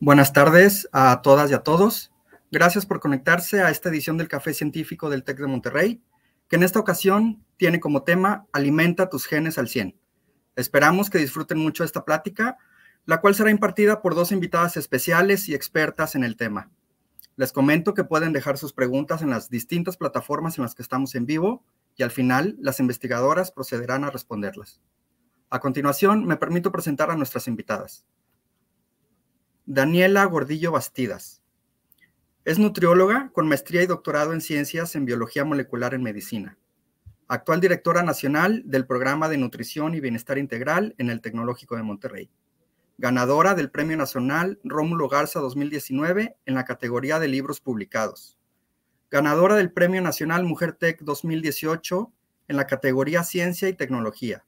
Buenas tardes a todas y a todos. Gracias por conectarse a esta edición del Café Científico del TEC de Monterrey, que en esta ocasión tiene como tema Alimenta tus genes al 100. Esperamos que disfruten mucho esta plática, la cual será impartida por dos invitadas especiales y expertas en el tema. Les comento que pueden dejar sus preguntas en las distintas plataformas en las que estamos en vivo y al final las investigadoras procederán a responderlas. A continuación, me permito presentar a nuestras invitadas. Daniela Gordillo Bastidas. Es nutrióloga con maestría y doctorado en ciencias en biología molecular en medicina. Actual directora nacional del programa de nutrición y bienestar integral en el Tecnológico de Monterrey. Ganadora del Premio Nacional Rómulo Garza 2019 en la categoría de libros publicados. Ganadora del Premio Nacional Mujer Tech 2018 en la categoría Ciencia y Tecnología.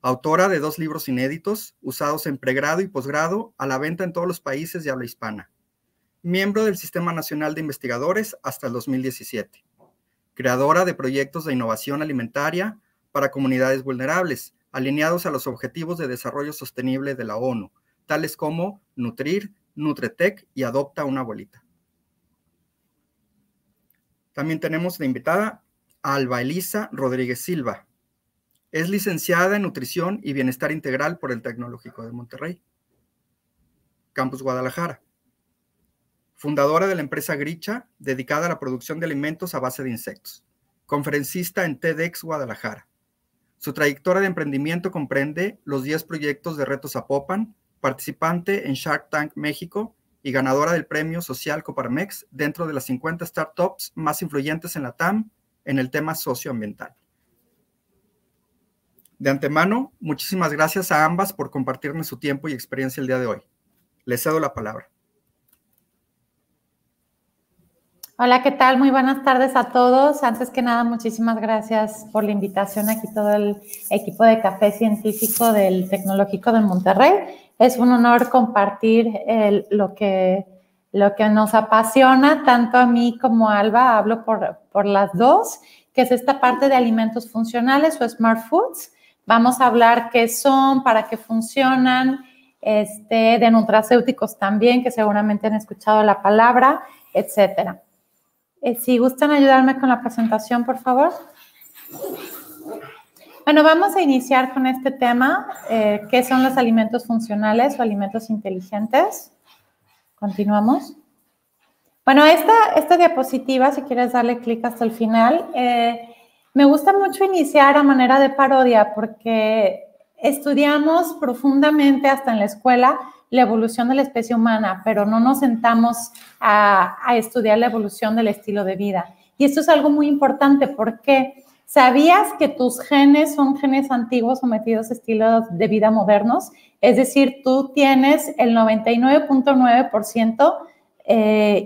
Autora de 2 libros inéditos, usados en pregrado y posgrado, a la venta en todos los países de habla hispana. Miembro del Sistema Nacional de Investigadores hasta el 2017. Creadora de proyectos de innovación alimentaria para comunidades vulnerables, alineados a los Objetivos de Desarrollo Sostenible de la ONU, tales como Nutrir, Nutretec y Adopta una Abuelita. También tenemos de invitada a Alba Elisa Rodríguez Silva. Es licenciada en Nutrición y Bienestar Integral por el Tecnológico de Monterrey, Campus Guadalajara. Fundadora de la empresa Gricha, dedicada a la producción de alimentos a base de insectos. Conferencista en TEDx Guadalajara. Su trayectoria de emprendimiento comprende los 10 proyectos de Reto Zapopan, participante en Shark Tank México y ganadora del Premio Social Coparmex dentro de las 50 startups más influyentes en la TAM en el tema socioambiental. De antemano, muchísimas gracias a ambas por compartirme su tiempo y experiencia el día de hoy. Les cedo la palabra. Hola, ¿qué tal? Muy buenas tardes a todos. Antes que nada, muchísimas gracias por la invitación aquí todo el equipo de Café Científico del Tecnológico de Monterrey. Es un honor compartir lo que nos apasiona, tanto a mí como a Alba, hablo por las dos, que es esta parte de alimentos funcionales o Smart Foods. Vamos a hablar qué son, para qué funcionan, de nutracéuticos también, que seguramente han escuchado la palabra, etcétera. Si gustan ayudarme con la presentación, por favor. Bueno, vamos a iniciar con este tema, ¿qué son los alimentos funcionales o alimentos inteligentes? Continuamos. Bueno, esta diapositiva, si quieres darle clic hasta el final, me gusta mucho iniciar a manera de parodia porque estudiamos profundamente hasta en la escuela la evolución de la especie humana, pero no nos sentamos a estudiar la evolución del estilo de vida. Y esto es algo muy importante porque ¿sabías que tus genes son genes antiguos sometidos a estilos de vida modernos? Es decir, tú tienes el 99.9%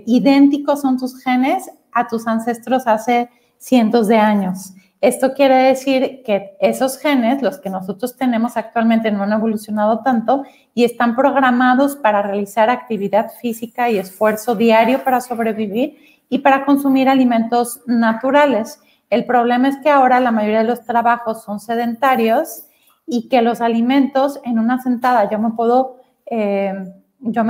idénticos son tus genes a tus ancestros hace cientos de años. Esto quiere decir que esos genes, los que nosotros tenemos actualmente, no han evolucionado tanto y están programados para realizar actividad física y esfuerzo diario para sobrevivir y para consumir alimentos naturales. El problema es que ahora la mayoría de los trabajos son sedentarios y que los alimentos en una sentada, yo me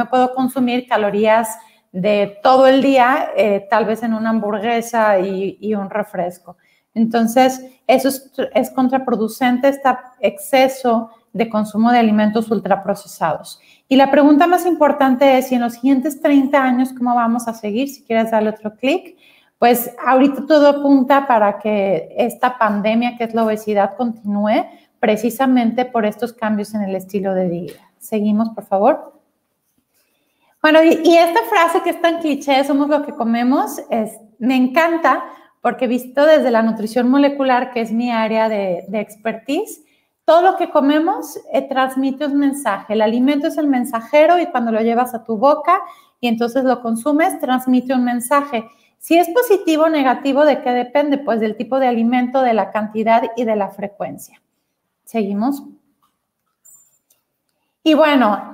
puedo consumir calorías de todo el día, tal vez en una hamburguesa y un refresco. Entonces, eso es contraproducente, este exceso de consumo de alimentos ultraprocesados. Y la pregunta más importante es, si en los siguientes 30 años, ¿cómo vamos a seguir? Si quieres darle otro clic. Pues ahorita todo apunta para que esta pandemia, que es la obesidad, continúe precisamente por estos cambios en el estilo de vida. Seguimos, por favor. Bueno, y esta frase que es tan cliché, somos lo que comemos, me encanta porque visto desde la nutrición molecular, que es mi área de expertise, todo lo que comemos transmite un mensaje. El alimento es el mensajero y cuando lo llevas a tu boca y entonces lo consumes, transmite un mensaje. Si es positivo o negativo, ¿de qué depende? Pues del tipo de alimento, de la cantidad y de la frecuencia. Seguimos. Y bueno,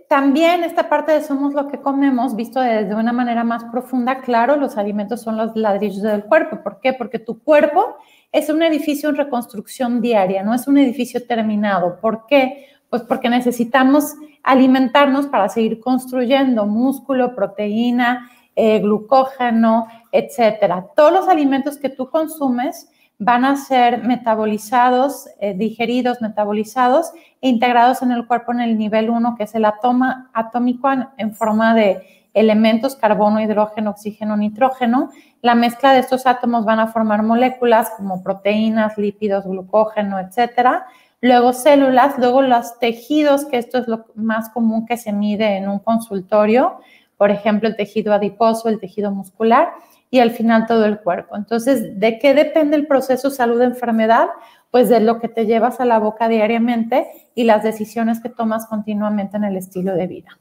también esta parte de somos lo que comemos, visto desde una manera más profunda, claro, los alimentos son los ladrillos del cuerpo. ¿Por qué? Porque tu cuerpo es un edificio en reconstrucción diaria, no es un edificio terminado. ¿Por qué? Pues porque necesitamos alimentarnos para seguir construyendo músculo, proteína, glucógeno, etcétera. Todos los alimentos que tú consumes van a ser metabolizados, digeridos, metabolizados e integrados en el cuerpo en el nivel 1, que es el atómico en forma de elementos, carbono, hidrógeno, oxígeno, nitrógeno. La mezcla de estos átomos van a formar moléculas como proteínas, lípidos, glucógeno, etcétera. Luego células, luego los tejidos, que esto es lo más común que se mide en un consultorio, por ejemplo, el tejido adiposo, el tejido muscular, y al final todo el cuerpo. Entonces, ¿de qué depende el proceso salud-enfermedad? Pues de lo que te llevas a la boca diariamente y las decisiones que tomas continuamente en el estilo de vida.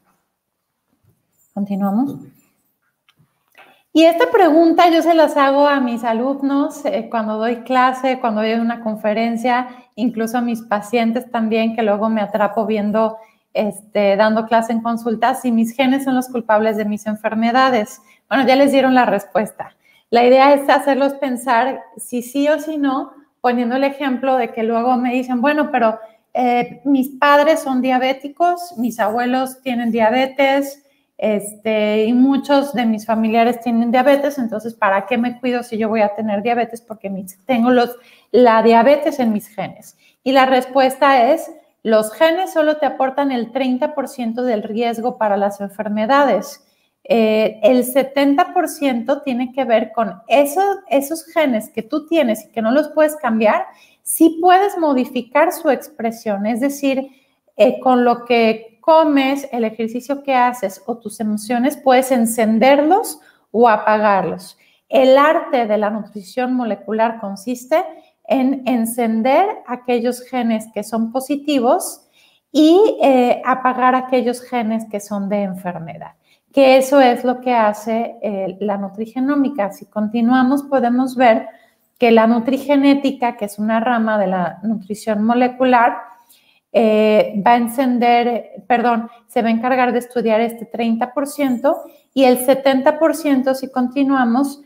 Continuamos. Y esta pregunta yo se las hago a mis alumnos cuando doy clase, cuando doy una conferencia, incluso a mis pacientes también, que luego me atrapo viendo, dando clase en consultas, si mis genes son los culpables de mis enfermedades. Bueno, ya les dieron la respuesta. La idea es hacerlos pensar si sí o si no, poniendo el ejemplo de que luego me dicen, bueno, pero mis padres son diabéticos, mis abuelos tienen diabetes, y muchos de mis familiares tienen diabetes, entonces, ¿para qué me cuido si yo voy a tener diabetes? Porque tengo la diabetes en mis genes. Y la respuesta es, los genes solo te aportan el 30% del riesgo para las enfermedades. El 70% tiene que ver con esos genes que tú tienes y que no los puedes cambiar, sí puedes modificar su expresión, es decir, con lo que comes, el ejercicio que haces o tus emociones, puedes encenderlos o apagarlos. El arte de la nutrición molecular consiste en encender aquellos genes que son positivos y apagar aquellos genes que son de enfermedad, que eso es lo que hace la nutrigenómica. Si continuamos, podemos ver que la nutrigenética, que es una rama de la nutrición molecular, se va a encargar de estudiar este 30% y el 70%, si continuamos,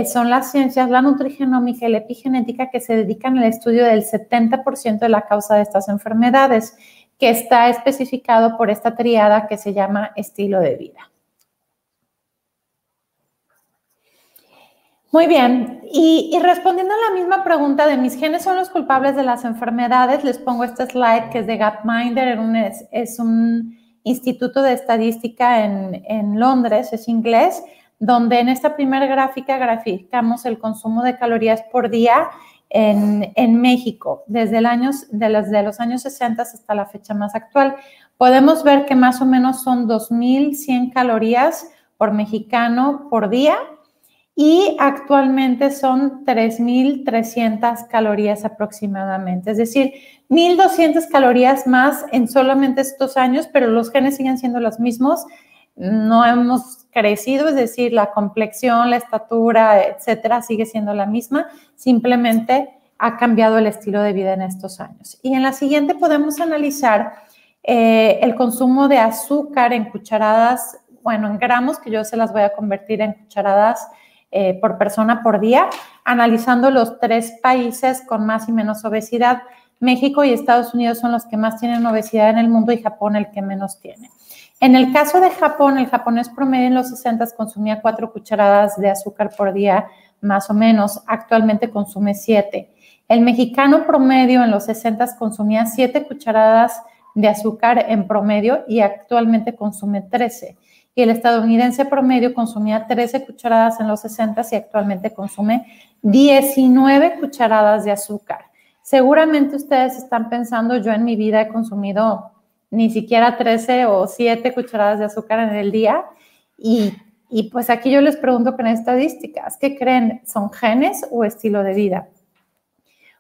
son las ciencias, la nutrigenómica y la epigenética, que se dedican al estudio del 70% de la causa de estas enfermedades, que está especificado por esta tríada que se llama estilo de vida. Muy bien, y respondiendo a la misma pregunta de mis genes son los culpables de las enfermedades, les pongo este slide que es de Gapminder, es un instituto de estadística en Londres, es inglés, donde en esta primera gráfica graficamos el consumo de calorías por día en México, desde los años 60 hasta la fecha más actual. Podemos ver que más o menos son 2.100 calorías por mexicano por día, y actualmente son 3.300 calorías aproximadamente, es decir, 1.200 calorías más en solamente estos años, pero los genes siguen siendo los mismos, no hemos crecido, es decir, la complexión, la estatura, etcétera, sigue siendo la misma, simplemente ha cambiado el estilo de vida en estos años. Y en la siguiente podemos analizar el consumo de azúcar en cucharadas, bueno, en gramos, que yo se las voy a convertir en cucharadas por persona por día, analizando los 3 países con más y menos obesidad. México y Estados Unidos son los que más tienen obesidad en el mundo y Japón el que menos tiene. En el caso de Japón, el japonés promedio en los 60 consumía 4 cucharadas de azúcar por día, más o menos. Actualmente consume 7. El mexicano promedio en los 60 consumía 7 cucharadas de azúcar en promedio y actualmente consume 13. Y el estadounidense promedio consumía 13 cucharadas en los 60 y actualmente consume 19 cucharadas de azúcar. Seguramente ustedes están pensando, yo en mi vida he consumido ni siquiera 13 o 7 cucharadas de azúcar en el día y pues aquí yo les pregunto con estadísticas, ¿qué creen? ¿Son genes o estilo de vida?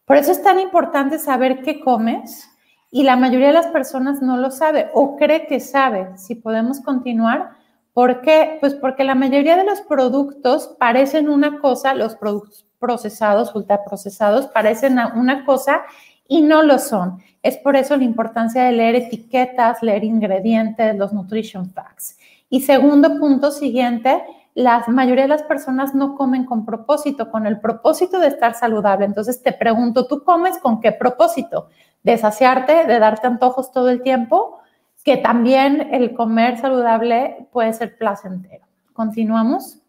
Por eso es tan importante saber qué comes y la mayoría de las personas no lo sabe o cree que sabe. Si podemos continuar. ¿Por qué? Pues porque la mayoría de los productos parecen una cosa, los productos procesados, ultraprocesados, parecen una cosa y no lo son. Es por eso la importancia de leer etiquetas, leer ingredientes, los nutrition facts. Y segundo punto siguiente, la mayoría de las personas no comen con propósito, con el propósito de estar saludable. Entonces te pregunto, ¿tú comes con qué propósito? de saciarte, de darte antojos todo el tiempo, que también el comer saludable puede ser placentero. Continuamos.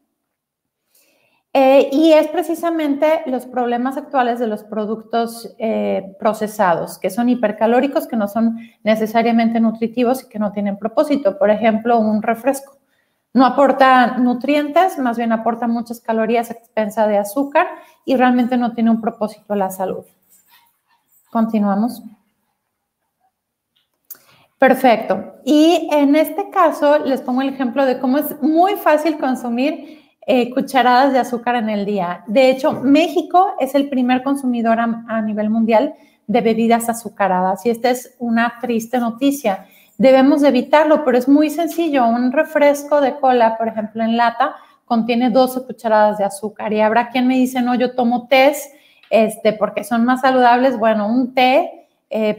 Y es precisamente los problemas actuales de los productos procesados, que son hipercalóricos, que no son necesariamente nutritivos y que no tienen propósito. Por ejemplo, un refresco. No aporta nutrientes, más bien aporta muchas calorías a expensa de azúcar y realmente no tiene un propósito a la salud. Continuamos. Perfecto. Y en este caso les pongo el ejemplo de cómo es muy fácil consumir cucharadas de azúcar en el día. De hecho, México es el primer consumidor a nivel mundial de bebidas azucaradas y esta es una triste noticia. Debemos de evitarlo, pero es muy sencillo. Un refresco de cola, por ejemplo, en lata, contiene 12 cucharadas de azúcar y habrá quien me dice, no, yo tomo tés porque son más saludables. Bueno, un té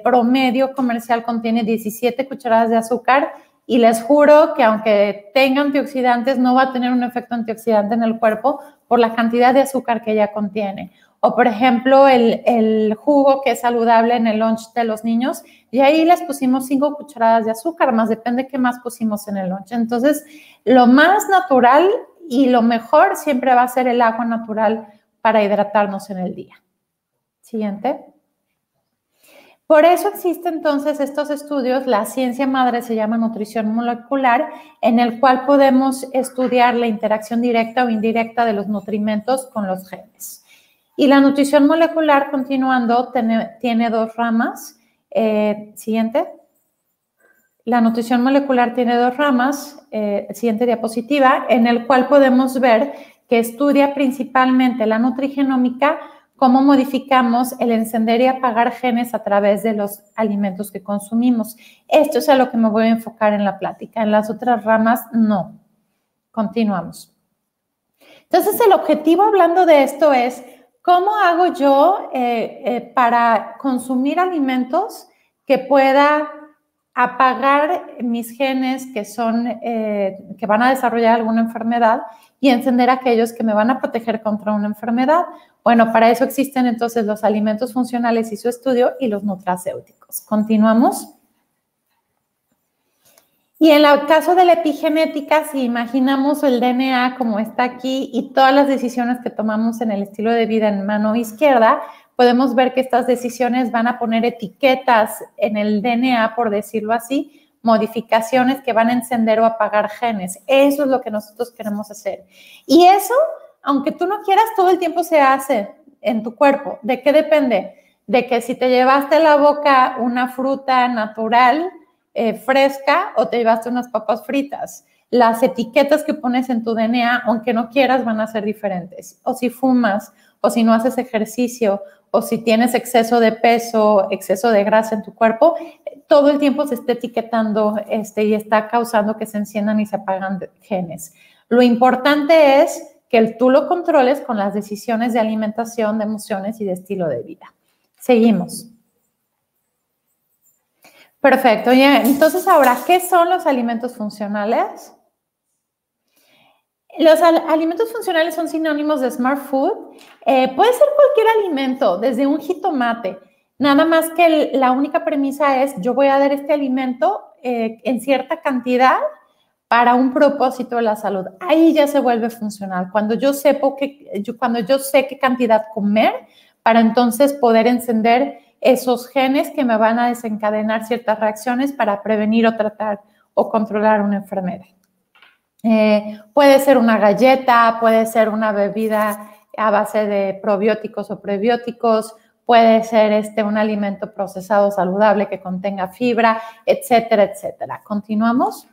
promedio comercial contiene 17 cucharadas de azúcar y les juro que aunque tenga antioxidantes no va a tener un efecto antioxidante en el cuerpo por la cantidad de azúcar que ella contiene. O por ejemplo el jugo que es saludable en el lunch de los niños y ahí les pusimos 5 cucharadas de azúcar, más depende qué más pusimos en el lunch. Entonces lo más natural y lo mejor siempre va a ser el agua natural para hidratarnos en el día. Siguiente. Por eso existen entonces estos estudios, la ciencia madre se llama nutrición molecular, en el cual podemos estudiar la interacción directa o indirecta de los nutrimentos con los genes. Y la nutrición molecular, continuando, tiene 2 ramas. Siguiente. La nutrición molecular tiene 2 ramas, siguiente diapositiva, en el cual podemos ver que estudia principalmente la nutrigenómica, cómo modificamos el encender y apagar genes a través de los alimentos que consumimos. Esto es a lo que me voy a enfocar en la plática. En las otras ramas, no. Continuamos. Entonces, el objetivo hablando de esto es, ¿cómo hago yo para consumir alimentos que pueda apagar mis genes que van a desarrollar alguna enfermedad y encender aquellos que me van a proteger contra una enfermedad? Bueno, para eso existen entonces los alimentos funcionales y su estudio y los nutracéuticos. Continuamos. Y en el caso de la epigenética, si imaginamos el DNA como está aquí y todas las decisiones que tomamos en el estilo de vida en mano izquierda, podemos ver que estas decisiones van a poner etiquetas en el DNA, por decirlo así, modificaciones que van a encender o apagar genes. Eso es lo que nosotros queremos hacer. Y eso, aunque tú no quieras, todo el tiempo se hace en tu cuerpo. ¿De qué depende? De que si te llevaste a la boca una fruta natural, fresca, o te llevaste unas papas fritas. Las etiquetas que pones en tu DNA, aunque no quieras, van a ser diferentes. O si fumas, o si no haces ejercicio, o si tienes exceso de peso, exceso de grasa en tu cuerpo, todo el tiempo se está etiquetando y está causando que se enciendan y se apagan genes. Lo importante es que tú lo controles con las decisiones de alimentación, de emociones y de estilo de vida. Seguimos. Perfecto. Entonces, ahora, ¿qué son los alimentos funcionales? Los alimentos funcionales son sinónimos de Smart Food. Puede ser cualquier alimento, desde un jitomate. Nada más que la única premisa es, yo voy a dar este alimento en cierta cantidad para un propósito de la salud. Ahí ya se vuelve funcional. Cuando yo sé qué cantidad comer, para entonces poder encender esos genes que me van a desencadenar ciertas reacciones para prevenir o tratar o controlar una enfermedad. Puede ser una galleta, puede ser una bebida a base de probióticos o prebióticos, puede ser un alimento procesado saludable que contenga fibra, etcétera, etcétera. ¿Continuamos?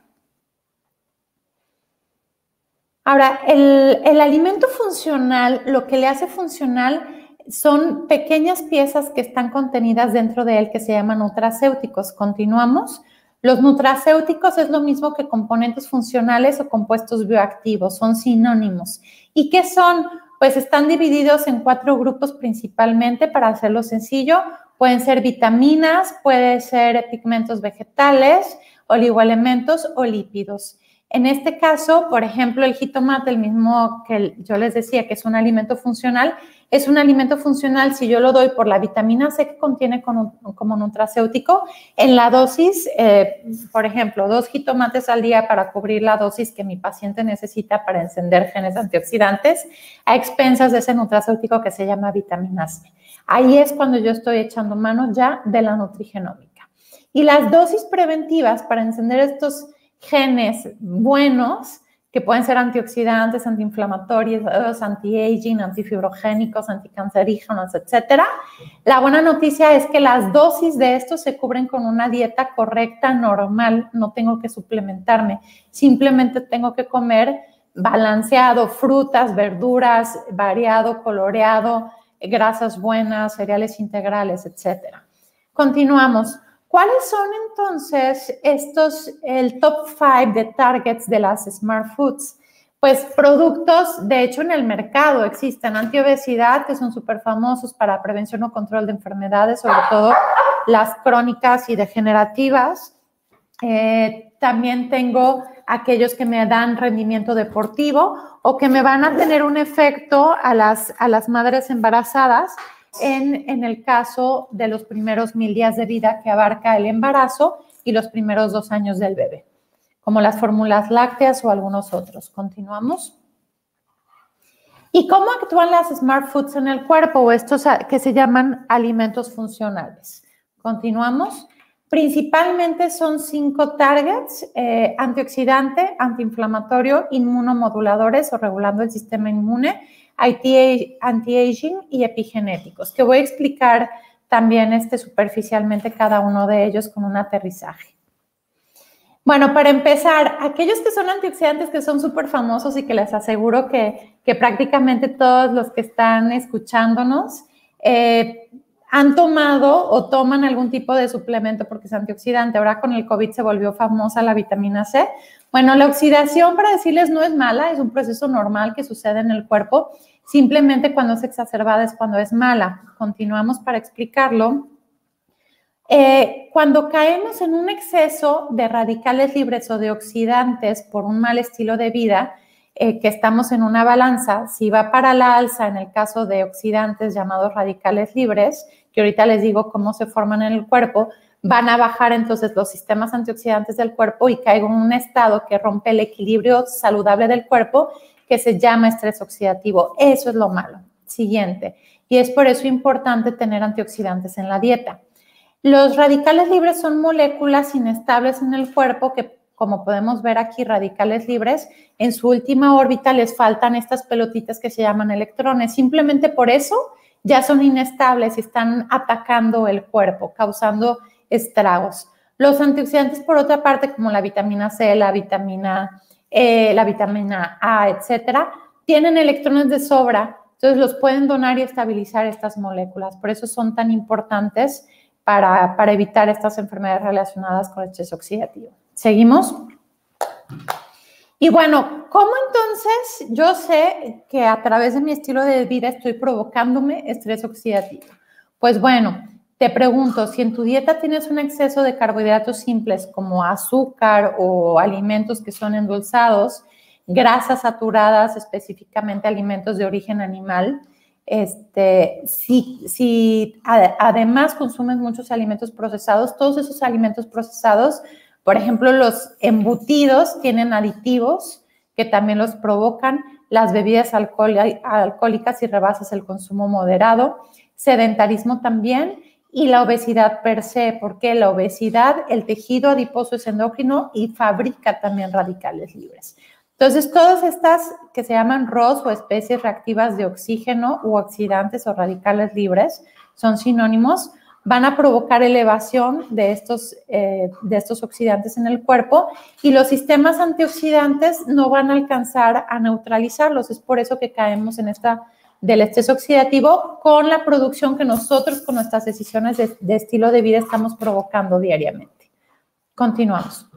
Ahora, el alimento funcional, lo que le hace funcional son pequeñas piezas que están contenidas dentro de él que se llaman nutracéuticos. Continuamos. Los nutracéuticos es lo mismo que componentes funcionales o compuestos bioactivos, son sinónimos. ¿Y qué son? Pues están divididos en 4 grupos principalmente, para hacerlo sencillo. Pueden ser vitaminas, pueden ser pigmentos vegetales, oligoelementos o lípidos. En este caso, por ejemplo, el jitomate, el mismo que yo les decía que es un alimento funcional, es un alimento funcional si yo lo doy por la vitamina C que contiene como nutracéutico en la dosis, por ejemplo, 2 jitomates al día para cubrir la dosis que mi paciente necesita para encender genes antioxidantes a expensas de ese nutracéutico que se llama vitamina C. Ahí es cuando yo estoy echando mano ya de la nutrigenómica. Y las dosis preventivas para encender estos genes buenos, que pueden ser antioxidantes, antiinflamatorios, anti-aging, antifibrogénicos, anticancerígenos, etcétera. La buena noticia es que las dosis de estos se cubren con una dieta correcta, normal, no tengo que suplementarme, simplemente tengo que comer balanceado, frutas, verduras, variado, coloreado, grasas buenas, cereales integrales, etcétera. Continuamos. ¿Cuáles son entonces el top 5 de targets de las Smart Foods? Pues productos, de hecho en el mercado existen antiobesidad, que son súper famosos para prevención o control de enfermedades, sobre todo las crónicas y degenerativas. También tengo aquellos que me dan rendimiento deportivo o que me van a tener un efecto a las madres embarazadas, en el caso de los primeros 1000 días de vida que abarca el embarazo y los primeros 2 años del bebé, como las fórmulas lácteas o algunos otros. Continuamos. ¿Y cómo actúan las Smart Foods en el cuerpo o estos que se llaman alimentos funcionales? Continuamos. Principalmente son 5 targets: antioxidante, antiinflamatorio, inmunomoduladores o regulando el sistema inmune, anti-aging y epigenéticos, que voy a explicar también superficialmente cada uno de ellos con un aterrizaje. Bueno, para empezar, aquellos que son antioxidantes que son súper famosos y que les aseguro que prácticamente todos los que están escuchándonos han tomado o toman algún tipo de suplemento porque es antioxidante. Ahora con el COVID se volvió famosa la vitamina C. Bueno, la oxidación, para decirles, no es mala, es un proceso normal que sucede en el cuerpo. Simplemente cuando es exacerbada es cuando es mala. Continuamos para explicarlo. Cuando caemos en un exceso de radicales libres o de oxidantes por un mal estilo de vida, que estamos en una balanza, si va para la alza en el caso de oxidantes llamados radicales libres, que ahorita les digo cómo se forman en el cuerpo, van a bajar entonces los sistemas antioxidantes del cuerpo y caigo en un estado que rompe el equilibrio saludable del cuerpo, que se llama estrés oxidativo. Eso es lo malo. Siguiente. Y es por eso importante tener antioxidantes en la dieta. Los radicales libres son moléculas inestables en el cuerpo que, como podemos ver aquí, radicales libres, en su última órbita les faltan estas pelotitas que se llaman electrones. Simplemente por eso ya son inestables y están atacando el cuerpo, causando estragos. Los antioxidantes, por otra parte, como la vitamina C, la vitamina A, etcétera, tienen electrones de sobra, entonces los pueden donar y estabilizar estas moléculas. Por eso son tan importantes para evitar estas enfermedades relacionadas con el estrés oxidativo. ¿Seguimos? Y bueno, ¿cómo entonces yo sé que a través de mi estilo de vida estoy provocándome estrés oxidativo? Pues bueno, te pregunto, si en tu dieta tienes un exceso de carbohidratos simples como azúcar o alimentos que son endulzados, grasas saturadas, específicamente alimentos de origen animal, si además consumes muchos alimentos procesados, todos esos alimentos procesados, por ejemplo, los embutidos tienen aditivos que también los provocan, las bebidas alcohólicas y rebasas el consumo moderado, sedentarismo también, y la obesidad per se, porque la obesidad, el tejido adiposo es endocrino y fabrica también radicales libres. Entonces, todas estas que se llaman ROS o especies reactivas de oxígeno u oxidantes o radicales libres, son sinónimos, van a provocar elevación de estos oxidantes en el cuerpo y los sistemas antioxidantes no van a alcanzar a neutralizarlos. Es por eso que caemos en del estrés oxidativo con la producción que nosotros con nuestras decisiones de estilo de vida estamos provocando diariamente. Continuamos.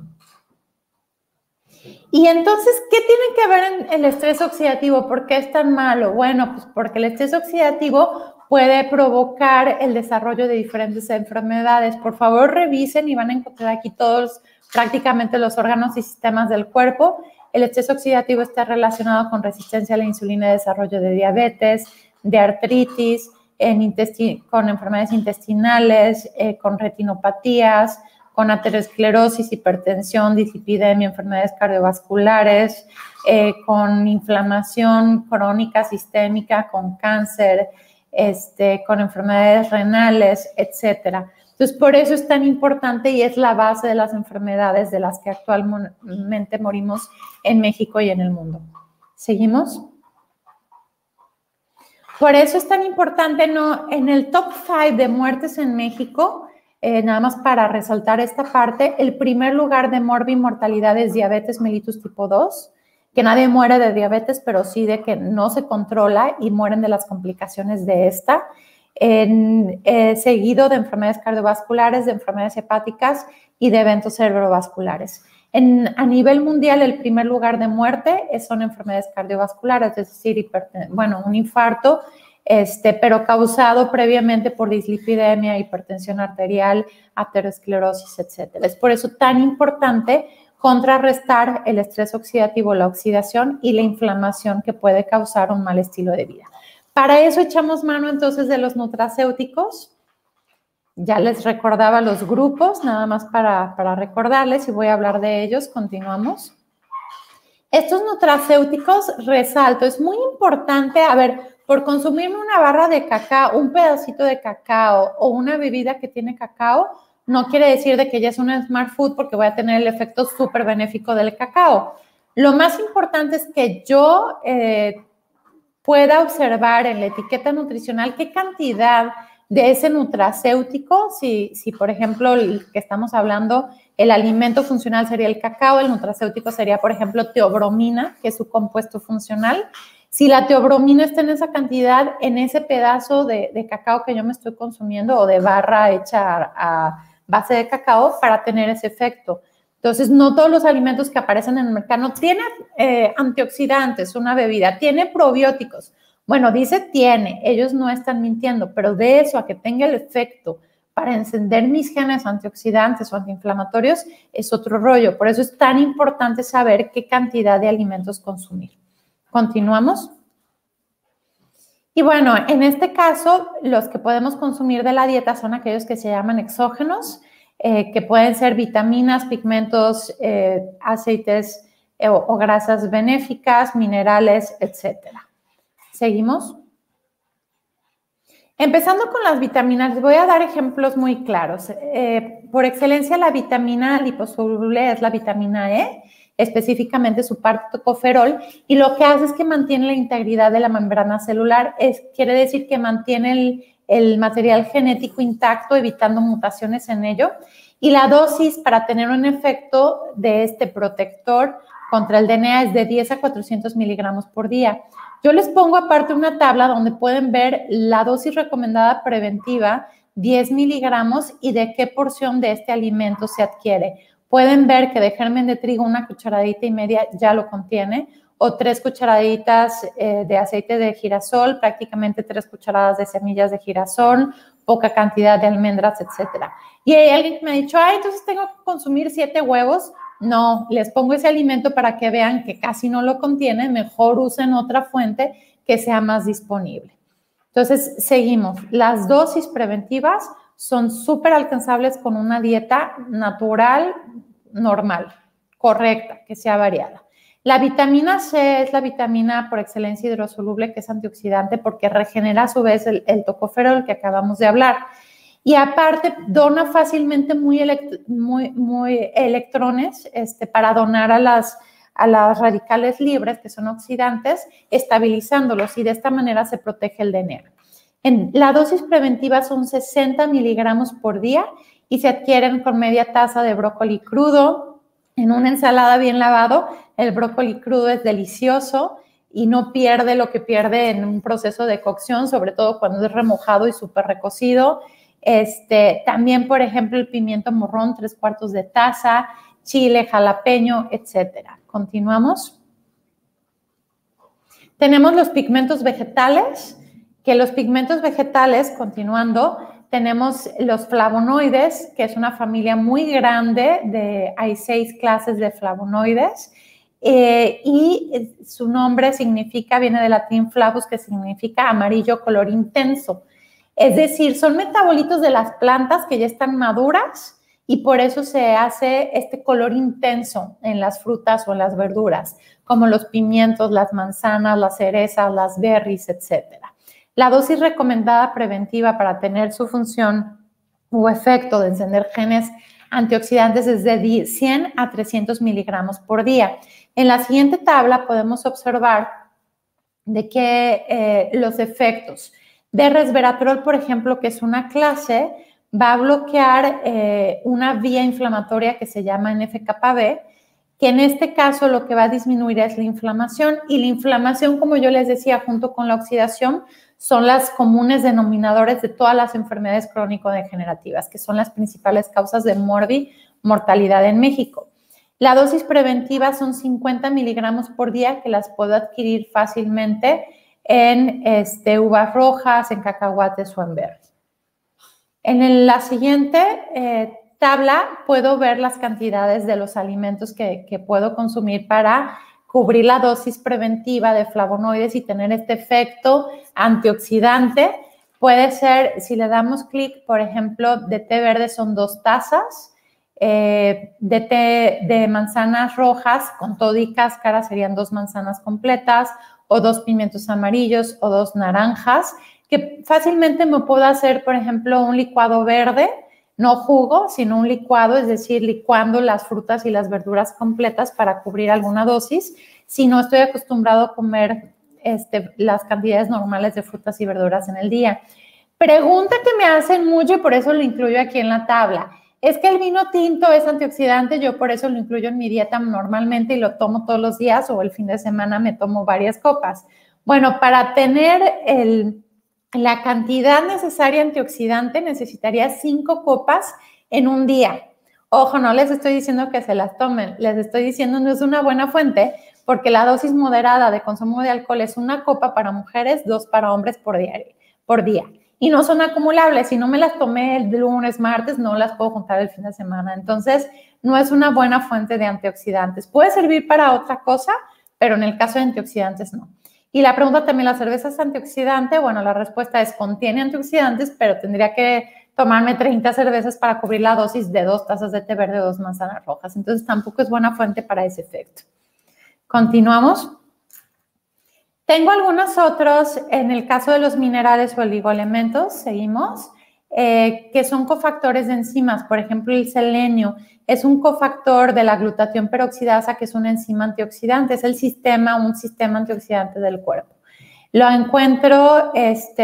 Y entonces, ¿qué tiene que ver en el estrés oxidativo? ¿Por qué es tan malo? Bueno, pues porque el estrés oxidativo puede provocar el desarrollo de diferentes enfermedades. Por favor, revisen y van a encontrar aquí todos prácticamente los órganos y sistemas del cuerpo. El estrés oxidativo está relacionado con resistencia a la insulina y desarrollo de diabetes, de artritis, con enfermedades intestinales, con retinopatías, con aterosclerosis, hipertensión, dislipidemia, enfermedades cardiovasculares, con inflamación crónica sistémica, con cáncer, con enfermedades renales, etcétera. Entonces, por eso es tan importante y es la base de las enfermedades de las que actualmente morimos en México y en el mundo. ¿Seguimos? Por eso es tan importante, ¿no? En el top 5 de muertes en México, nada más para resaltar esta parte, el primer lugar de mortalidad es diabetes mellitus tipo 2, que nadie muere de diabetes, pero sí de que no se controla y mueren de las complicaciones de esta. Seguido de enfermedades cardiovasculares, de enfermedades hepáticas y de eventos cerebrovasculares. A nivel mundial, el primer lugar de muerte son enfermedades cardiovasculares, es decir, un infarto, pero causado previamente por dislipidemia, hipertensión arterial, aterosclerosis, etc. Es por eso tan importante contrarrestar el estrés oxidativo, la oxidación y la inflamación que puede causar un mal estilo de vida. Para eso echamos mano entonces de los nutracéuticos. Ya les recordaba los grupos, nada más para recordarles y voy a hablar de ellos. Continuamos. Estos nutracéuticos, resalto, es muy importante, por consumirme una barra de cacao, un pedacito de cacao o una bebida que tiene cacao, no quiere decir de que ya es una smart food porque voy a tener el efecto súper benéfico del cacao. Lo más importante es que yo pueda observar en la etiqueta nutricional qué cantidad de ese nutracéutico, si por ejemplo, el que estamos hablando, el alimento funcional sería el cacao, el nutracéutico sería, por ejemplo, teobromina, que es su compuesto funcional. Si la teobromina está en esa cantidad, en ese pedazo de cacao que yo me estoy consumiendo o de barra hecha a base de cacao para tener ese efecto. Entonces, no todos los alimentos que aparecen en el mercado tienen antioxidantes, una bebida, tiene probióticos. Bueno, dice tiene, ellos no están mintiendo, pero de eso a que tenga el efecto para encender mis genes antioxidantes o antiinflamatorios es otro rollo. Por eso es tan importante saber qué cantidad de alimentos consumir. ¿Continuamos? Y bueno, en este caso, los que podemos consumir de la dieta son aquellos que se llaman exógenos, que pueden ser vitaminas, pigmentos, aceites o grasas benéficas, minerales, etcétera. ¿Seguimos? Empezando con las vitaminas, les voy a dar ejemplos muy claros. Por excelencia, la vitamina liposoluble es la vitamina E, específicamente su parte tocoferol, y lo que hace es que mantiene la integridad de la membrana celular, quiere decir que mantiene el material genético intacto, evitando mutaciones en ello, y la dosis para tener un efecto de este protector contra el DNA es de 10 a 400 miligramos por día. Yo les pongo aparte una tabla donde pueden ver la dosis recomendada preventiva, 10 miligramos, y de qué porción de este alimento se adquiere. Pueden ver que de germen de trigo 1,5 cucharadas ya lo contiene, o 3 cucharaditas de aceite de girasol, prácticamente 3 cucharadas de semillas de girasol, poca cantidad de almendras, etc. Y hay alguien que me ha dicho, entonces tengo que consumir 7 huevos. No, les pongo ese alimento para que vean que casi no lo contiene, mejor usen otra fuente que sea más disponible. Entonces, seguimos. Las dosis preventivas son súper alcanzables con una dieta natural, normal, correcta, que sea variada. La vitamina C es la vitamina por excelencia hidrosoluble, que es antioxidante porque regenera a su vez el tocoferol que acabamos de hablar. Y aparte dona fácilmente muy electrones para donar a las radicales libres, que son oxidantes, estabilizándolos, y de esta manera se protege el DNA. La dosis preventiva son 60 miligramos por día y se adquieren con media taza de brócoli crudo. En una ensalada bien lavado, el brócoli crudo es delicioso y no pierde lo que pierde en un proceso de cocción, sobre todo cuando es remojado y súper recocido. También, por ejemplo, el pimiento morrón, 3/4 de taza, chile, jalapeño, etcétera. Continuamos. Tenemos los pigmentos vegetales, que los pigmentos vegetales, continuando, tenemos los flavonoides, que es una familia muy grande, hay 6 clases de flavonoides, y su nombre viene del latín flavus, que significa amarillo, color intenso. Es decir, son metabolitos de las plantas que ya están maduras y por eso se hace este color intenso en las frutas o en las verduras, como los pimientos, las manzanas, las cerezas, las berries, etcétera. La dosis recomendada preventiva para tener su función o efecto de encender genes antioxidantes es de 100 a 300 miligramos por día. En la siguiente tabla podemos observar de que los efectos de resveratrol, por ejemplo, que es una clase, va a bloquear una vía inflamatoria que se llama NF-κB, que en este caso lo que va a disminuir es la inflamación, y la inflamación, como yo les decía, junto con la oxidación, son las comunes denominadores de todas las enfermedades crónico-degenerativas, que son las principales causas de mortalidad en México. La dosis preventiva son 50 miligramos por día, que las puedo adquirir fácilmente en uvas rojas, en cacahuates o en berries. En la siguiente tabla puedo ver las cantidades de los alimentos que puedo consumir para cubrir la dosis preventiva de flavonoides y tener este efecto antioxidante. Puede ser, si le damos clic, por ejemplo, de té verde son 2 tazas, de té de manzanas rojas con todo y cáscara serían 2 manzanas completas, o 2 pimientos amarillos o 2 naranjas, que fácilmente me puedo hacer, por ejemplo, un licuado verde, no jugo, sino un licuado, es decir, licuando las frutas y las verduras completas para cubrir alguna dosis, si no estoy acostumbrado a comer las cantidades normales de frutas y verduras en el día. Pregunta que me hacen mucho y por eso lo incluyo aquí en la tabla. Es que el vino tinto es antioxidante, yo por eso lo incluyo en mi dieta normalmente y lo tomo todos los días, o el fin de semana me tomo varias copas. Bueno, para tener la cantidad necesaria antioxidante necesitaría 5 copas en un día. Ojo, no les estoy diciendo que se las tomen, les estoy diciendo no es una buena fuente porque la dosis moderada de consumo de alcohol es 1 copa para mujeres, 2 para hombres por día. Y no son acumulables. Si no me las tomé el lunes, martes, no las puedo juntar el fin de semana. Entonces, no es una buena fuente de antioxidantes. Puede servir para otra cosa, pero en el caso de antioxidantes no. Y la pregunta también, ¿la cerveza es antioxidante? Bueno, la respuesta es contiene antioxidantes, pero tendría que tomarme 30 cervezas para cubrir la dosis de 2 tazas de té verde o 2 manzanas rojas. Entonces, tampoco es buena fuente para ese efecto. Continuamos. Tengo algunos otros, en el caso de los minerales o oligoelementos, seguimos, que son cofactores de enzimas. Por ejemplo, el selenio es un cofactor de la glutatión peroxidasa, que es una enzima antioxidante, es un sistema antioxidante del cuerpo. Lo encuentro,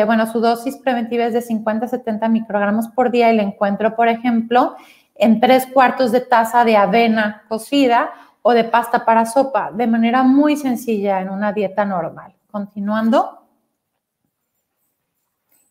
bueno, su dosis preventiva es de 50 a 70 microgramos por día y lo encuentro, por ejemplo, en 3/4 de taza de avena cocida o de pasta para sopa, de manera muy sencilla en una dieta normal. Continuando.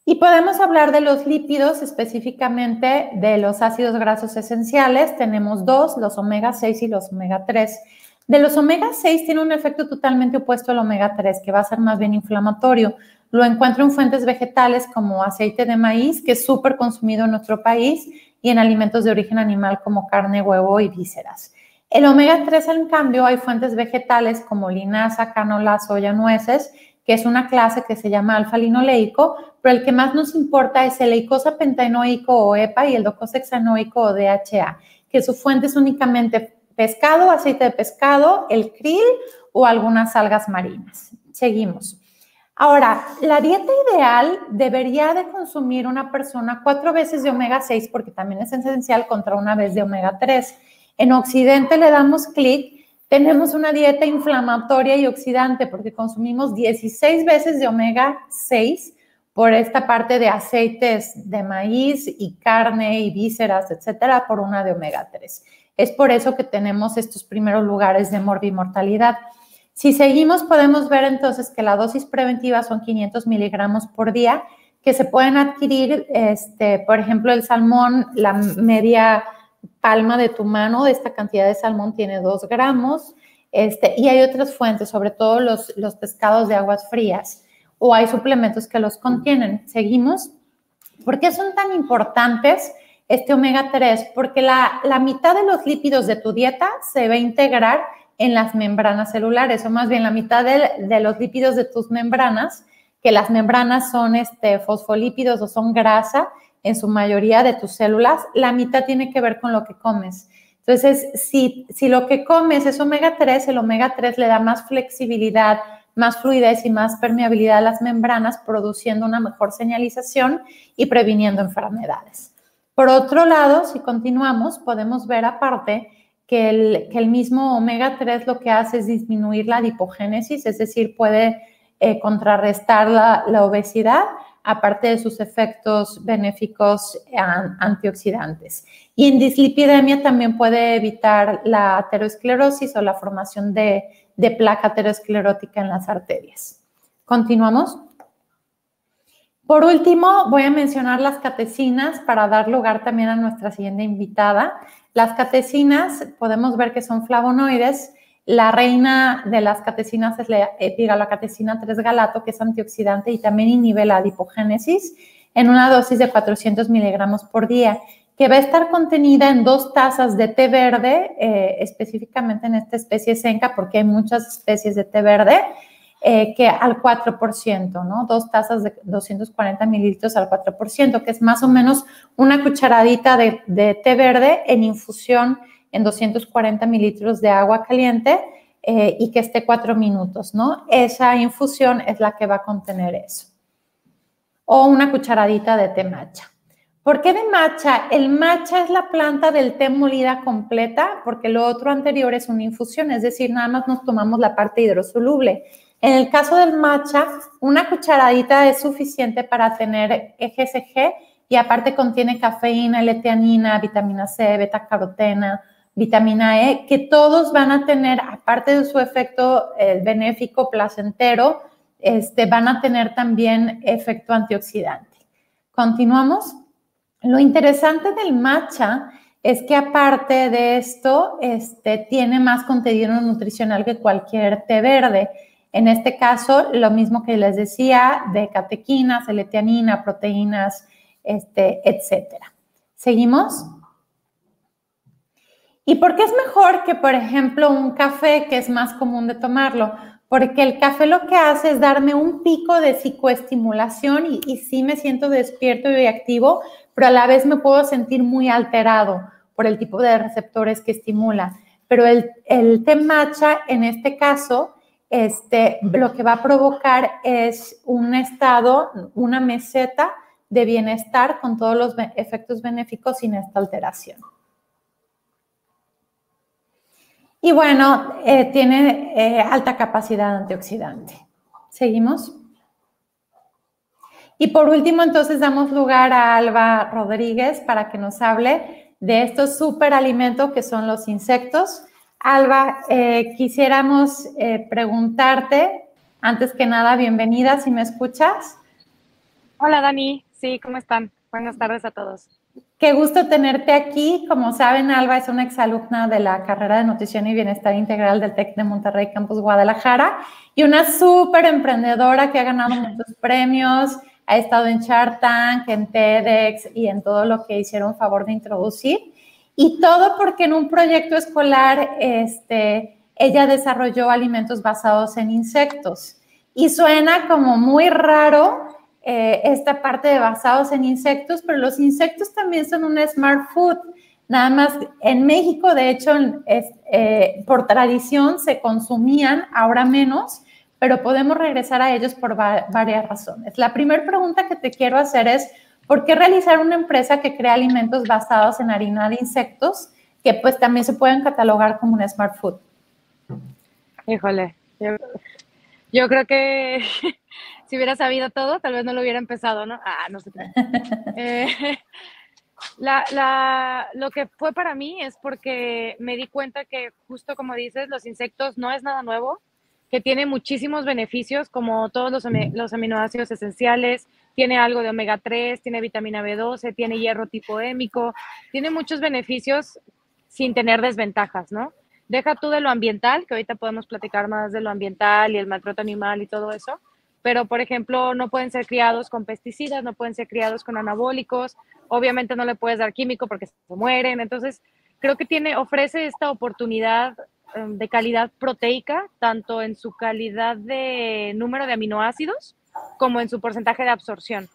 Y podemos hablar de los lípidos, específicamente de los ácidos grasos esenciales. Tenemos 2, los omega 6 y los omega 3. De los omega 6 tiene un efecto totalmente opuesto al omega 3, que va a ser más bien inflamatorio. Lo encuentro en fuentes vegetales como aceite de maíz, que es súper consumido en nuestro país, y en alimentos de origen animal como carne, huevo y vísceras. El omega 3, en cambio, hay fuentes vegetales como linaza, canola, soya, nueces, que es una clase que se llama alfa-linoleico, pero el que más nos importa es el eicosapentaenoico o EPA y el docosahexaenoico o DHA, que su fuente es únicamente pescado, aceite de pescado, el krill o algunas algas marinas. Seguimos. Ahora, la dieta ideal debería de consumir una persona 4 veces de omega 6, porque también es esencial, contra 1 vez de omega 3. En Occidente le damos clic, tenemos una dieta inflamatoria y oxidante porque consumimos 16 veces de omega 6 por esta parte de aceites de maíz y carne y vísceras, etcétera, por 1 de omega 3. Es por eso que tenemos estos primeros lugares de morbimortalidad. Si seguimos, podemos ver entonces que la dosis preventiva son 500 miligramos por día, que se pueden adquirir, por ejemplo, el salmón, la media palma de tu mano de esta cantidad de salmón tiene 2 gramos, y hay otras fuentes, sobre todo los pescados de aguas frías. o hay suplementos que los contienen. Seguimos. ¿Por qué son tan importantes este omega 3? Porque la mitad de los lípidos de tu dieta se va a integrar en las membranas celulares, o más bien la mitad de los lípidos de tus membranas, que las membranas son fosfolípidos o son grasa en su mayoría de tus células, la mitad tiene que ver con lo que comes. Entonces, si lo que comes es omega 3, el omega 3 le da más flexibilidad, más fluidez y más permeabilidad a las membranas, produciendo una mejor señalización y previniendo enfermedades. Por otro lado, si continuamos, podemos ver aparte que el mismo omega 3 lo que hace es disminuir la adipogénesis, es decir, puede contrarrestar la obesidad, aparte de sus efectos benéficos antioxidantes. Y en dislipidemia también puede evitar la aterosclerosis o la formación de placa aterosclerótica en las arterias. Continuamos. Por último, voy a mencionar las catecinas para dar lugar también a nuestra siguiente invitada. Las catecinas, podemos ver que son flavonoides. La reina de las catecinas es la catecina 3-galato, que es antioxidante y también inhibe la adipogénesis en una dosis de 400 miligramos por día, que va a estar contenida en 2 tazas de té verde, específicamente en esta especie Senca, porque hay muchas especies de té verde, que al 4%, ¿no? 2 tazas de 240 mililitros al 4%, que es más o menos una cucharadita de té verde en infusión en 240 mililitros de agua caliente y que esté 4 minutos, ¿no? Esa infusión es la que va a contener eso. O una cucharadita de té matcha. ¿Por qué de matcha? El matcha es la planta del té molida completa, porque lo otro anterior es una infusión, es decir, nada más nos tomamos la parte hidrosoluble. En el caso del matcha, una cucharadita es suficiente para tener GCG y aparte contiene cafeína, L-teanina, vitamina C, beta-carotena, vitamina E, que todos van a tener, aparte de su efecto benéfico, placentero, van a tener también efecto antioxidante. Continuamos. Lo interesante del matcha es que aparte de esto, tiene más contenido nutricional que cualquier té verde. En este caso, lo mismo que les decía, de catequinas, L-teanina, proteínas, etcétera. ¿Seguimos? ¿Y por qué es mejor que, por ejemplo, un café, que es más común de tomarlo? Porque el café lo que hace es darme un pico de psicoestimulación y sí me siento despierto y activo, pero a la vez me puedo sentir muy alterado por el tipo de receptores que estimula. Pero el té matcha, en este caso, lo que va a provocar es un estado, una meseta de bienestar con todos los efectos benéficos sin esta alteración. Y bueno, tiene alta capacidad antioxidante. ¿Seguimos? Y por último, entonces, damos lugar a Alba Rodríguez para que nos hable de estos superalimentos que son los insectos. Alba, quisiéramos preguntarte, antes que nada, bienvenida, si me escuchas. Hola, Dani. Sí, ¿cómo están? Buenas tardes a todos. Qué gusto tenerte aquí. Como saben, Alba es una exalumna de la carrera de Nutrición y Bienestar Integral del TEC de Monterrey, Campus Guadalajara, y una súper emprendedora que ha ganado muchos premios, ha estado en Shark Tank, en TEDx y en todo lo que hicieron favor de introducir. Y todo porque en un proyecto escolar ella desarrolló alimentos basados en insectos. Y suena como muy raro esta parte de basados en insectos, pero los insectos también son una smart food. Nada más en México, de hecho, por tradición se consumían, ahora menos, pero podemos regresar a ellos por varias razones. La primera pregunta que te quiero hacer es, ¿por qué realizar una empresa que crea alimentos basados en harina de insectos que pues también se pueden catalogar como una smart food? Híjole, yo creo que si hubiera sabido todo, tal vez no lo hubiera empezado, ¿no? No sé. Lo que fue para mí es porque me di cuenta que, justo como dices, los insectos no es nada nuevo, que tiene muchísimos beneficios, como todos los aminoácidos esenciales, tiene algo de omega 3, tiene vitamina B12, tiene hierro tipo hémico, tiene muchos beneficios sin tener desventajas, ¿no? Deja tú de lo ambiental, que ahorita podemos platicar más de lo ambiental y el maltrato animal y todo eso, pero por ejemplo no pueden ser criados con pesticidas, no pueden ser criados con anabólicos, obviamente no le puedes dar químico porque se mueren, entonces creo que ofrece esta oportunidad de calidad proteica, tanto en su calidad de número de aminoácidos como en su porcentaje de absorción.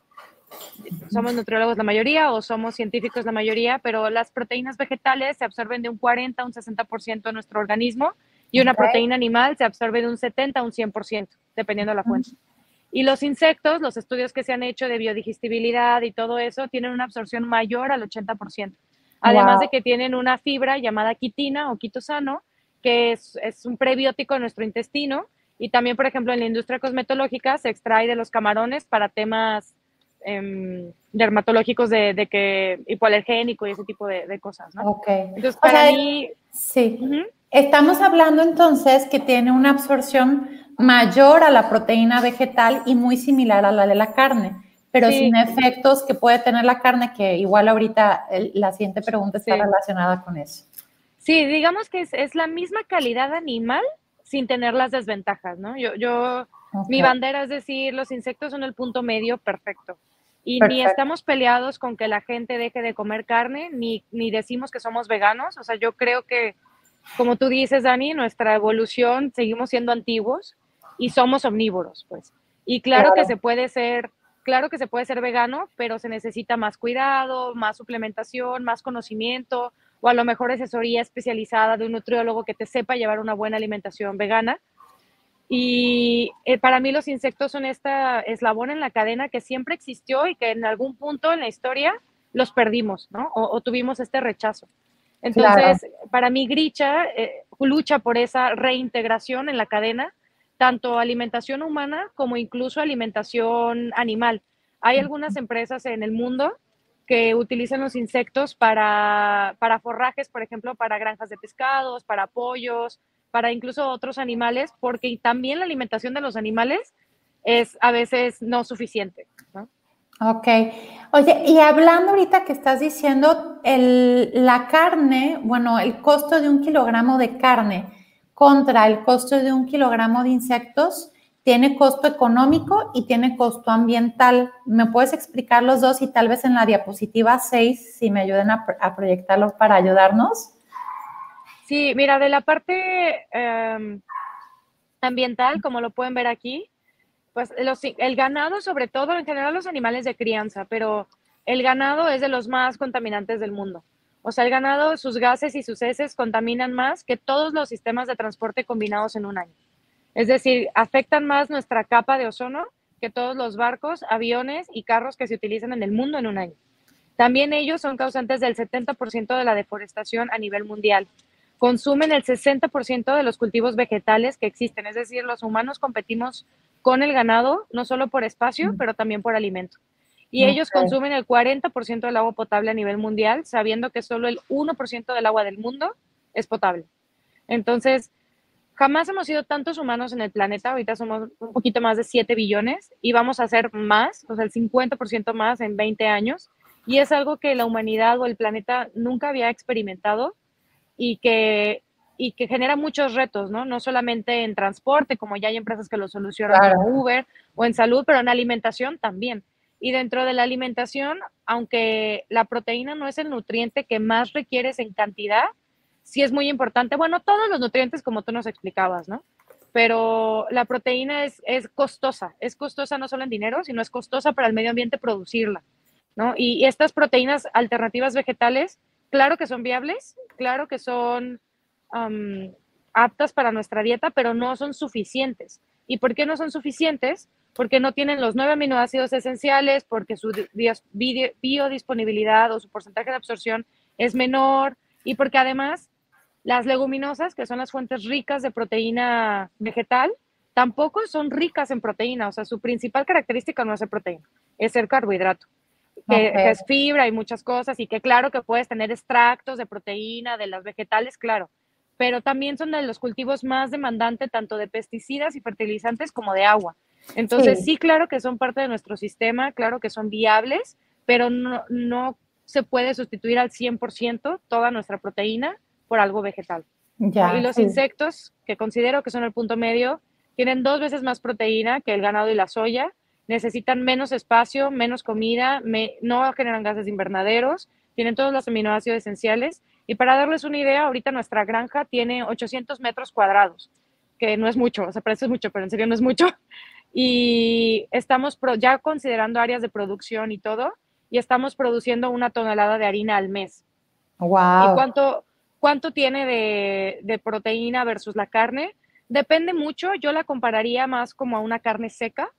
Somos nutriólogos la mayoría o somos científicos la mayoría, pero las proteínas vegetales se absorben de un 40 a un 60% en nuestro organismo y una proteína animal se absorbe de un 70 a un 100%, dependiendo de la fuente. Y los insectos, los estudios que se han hecho de biodigestibilidad y todo eso, tienen una absorción mayor al 80%. Además de que tienen una fibra llamada quitina o quitosano, que es un prebiótico en nuestro intestino. Y también, por ejemplo, en la industria cosmetológica se extrae de los camarones para temas dermatológicos de que hipoalergénico y ese tipo de cosas, ¿no? Ok. Entonces, para mí... Sí. Estamos hablando entonces que tiene una absorción mayor a la proteína vegetal y muy similar a la de la carne, pero sin efectos que puede tener la carne, que igual ahorita la siguiente pregunta está relacionada con eso. Sí, digamos que es la misma calidad animal sin tener las desventajas, ¿no? Mi bandera es decir, los insectos son el punto medio perfecto. Y ni estamos peleados con que la gente deje de comer carne, ni decimos que somos veganos. O sea, yo creo que, como tú dices, Dani, nuestra evolución, seguimos siendo antiguos y somos omnívoros, pues. Y claro que se puede ser vegano, pero se necesita más cuidado, más suplementación, más conocimiento, o a lo mejor asesoría especializada de un nutriólogo que te sepa llevar una buena alimentación vegana. Y para mí los insectos son esta eslabón en la cadena que siempre existió y que en algún punto en la historia los perdimos, ¿no? O tuvimos este rechazo. Entonces, para mí Grisha lucha por esa reintegración en la cadena, tanto alimentación humana como incluso alimentación animal. Hay algunas empresas en el mundo que utilizan los insectos para forrajes, por ejemplo, para granjas de pescados, para pollos, para incluso otros animales, porque también la alimentación de los animales es a veces no suficiente, ¿no? Ok. Oye, y hablando ahorita que estás diciendo, la carne, bueno, el costo de 1 kilogramo de carne contra el costo de 1 kilogramo de insectos, tiene costo económico y tiene costo ambiental. ¿Me puedes explicar los dos y tal vez en la diapositiva 6, si me ayudan a proyectarlo para ayudarnos? Sí, mira, de la parte ambiental, como lo pueden ver aquí, pues el ganado, sobre todo, en general los animales de crianza, pero el ganado es de los más contaminantes del mundo. O sea, el ganado, sus gases y sus heces contaminan más que todos los sistemas de transporte combinados en un año. Es decir, afectan más nuestra capa de ozono que todos los barcos, aviones y carros que se utilizan en el mundo en un año. También ellos son causantes del 70% de la deforestación a nivel mundial. Consumen el 60% de los cultivos vegetales que existen. Es decir, los humanos competimos con el ganado, no solo por espacio, pero también por alimento. Y ellos consumen el 40% del agua potable a nivel mundial, sabiendo que solo el 1% del agua del mundo es potable. Entonces, jamás hemos sido tantos humanos en el planeta, ahorita somos un poquito más de 7 billones y vamos a ser más, o sea, el 50% más en 20 años. Y es algo que la humanidad o el planeta nunca había experimentado y que genera muchos retos, ¿no? No solamente en transporte, como ya hay empresas que lo solucionan como Uber, o en salud, pero en alimentación también. Y dentro de la alimentación, aunque la proteína no es el nutriente que más requieres en cantidad, sí es muy importante. Bueno, todos los nutrientes, como tú nos explicabas, ¿no? Pero la proteína es costosa no solo en dinero, sino es costosa para el medio ambiente producirla, ¿no? Y estas proteínas alternativas vegetales, claro que son viables, claro que son aptas para nuestra dieta, pero no son suficientes. ¿Y por qué no son suficientes? Porque no tienen los 9 aminoácidos esenciales, porque su biodisponibilidad o su porcentaje de absorción es menor, y porque además las leguminosas, que son las fuentes ricas de proteína vegetal, tampoco son ricas en proteína. O sea, su principal característica no es ser proteína, es ser carbohidrato. Que es fibra y muchas cosas, y que claro que puedes tener extractos de proteína de las vegetales, claro, pero también son de los cultivos más demandantes tanto de pesticidas y fertilizantes como de agua. Entonces sí, claro que son parte de nuestro sistema, claro que son viables, pero no se puede sustituir al 100% toda nuestra proteína por algo vegetal. Y los insectos, que considero que son el punto medio, tienen 2 veces más proteína que el ganado y la soya, necesitan menos espacio, menos comida, no generan gases invernaderos, tienen todos los aminoácidos esenciales. Y para darles una idea, ahorita nuestra granja tiene 800 metros cuadrados, que no es mucho, o sea, parece mucho, pero en serio no es mucho. Y estamos ya considerando áreas de producción y todo, y estamos produciendo 1 tonelada de harina al mes. Wow. ¿Y cuánto tiene de proteína versus la carne? Depende mucho, yo la compararía más como a una carne seca,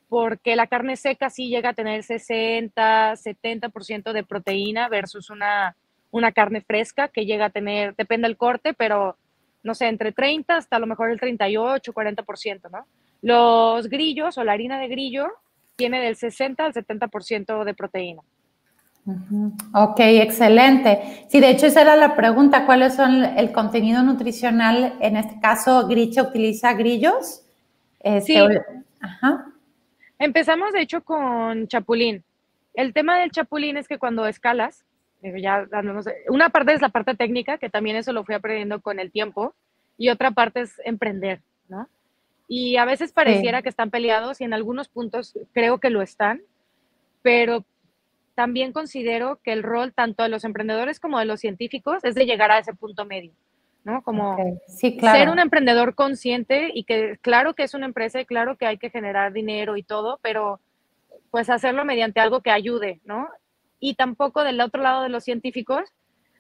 porque la carne seca sí llega a tener 60, 70% de proteína versus una carne fresca que llega a tener, depende del corte, pero no sé, entre 30 hasta a lo mejor el 38, 40%, ¿no? Los grillos o la harina de grillo tiene del 60 al 70% de proteína. Ok, excelente. Sí, de hecho esa era la pregunta, ¿cuáles son el contenido nutricional? En este caso, Gricha utiliza grillos. Sí. Ajá. Empezamos, de hecho, con chapulín. El tema del chapulín es que cuando escalas, una parte es la parte técnica, que también eso lo fui aprendiendo con el tiempo, y otra parte es emprender, ¿no? Y a veces pareciera que están peleados y en algunos puntos creo que lo están, pero también considero que el rol tanto de los emprendedores como de los científicos es de llegar a ese punto medio, ¿no? Como sí, claro, ser un emprendedor consciente y que claro que es una empresa y claro que hay que generar dinero y todo, pero pues hacerlo mediante algo que ayude, ¿no? Y tampoco del otro lado de los científicos,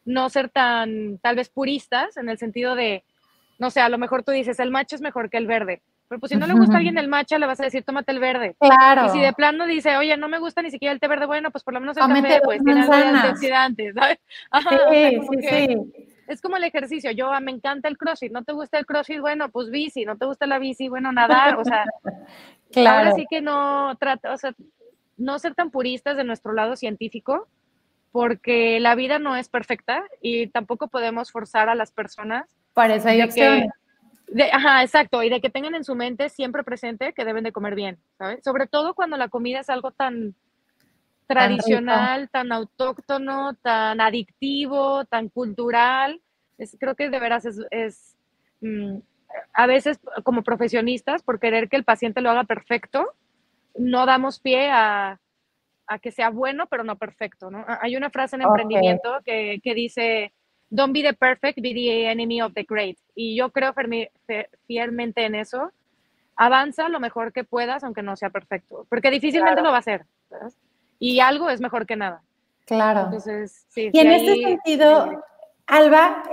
no ser tan, tal vez, puristas en el sentido de, no sé, a lo mejor tú dices, el matcha es mejor que el verde, pero pues si no le gusta a alguien el matcha, le vas a decir, tómate el verde. Claro. Y si de plano dice, oye, no me gusta ni siquiera el té verde, bueno, pues por lo menos el café, pues tiene algo de antioxidantes, ¿sabes? Ajá, sí, o sea, como sí, que sí. es como el ejercicio. Me encanta el CrossFit. ¿No te gusta el CrossFit? Bueno, pues bici. ¿No te gusta la bici? Bueno, nadar. O sea, claro. Ahora sí que no no ser tan puristas de nuestro lado científico, porque la vida no es perfecta y tampoco podemos forzar a las personas. Para eso hay opciones. Ajá, exacto. Y de que tengan en su mente siempre presente que deben de comer bien, ¿sabes? Sobre todo cuando la comida es algo tan tradicional, tan autóctono, tan adictivo, tan cultural. Creo que de veras a veces como profesionistas, por querer que el paciente lo haga perfecto, no damos pie a que sea bueno, pero no perfecto, ¿no? Hay una frase en emprendimiento que dice, don't be the perfect, be the enemy of the great. Y yo creo fielmente en eso. Avanza lo mejor que puedas, aunque no sea perfecto, porque difícilmente lo va a hacer, ¿verdad? Y algo es mejor que nada. Claro. Entonces, sí. Y en este sentido, Alba,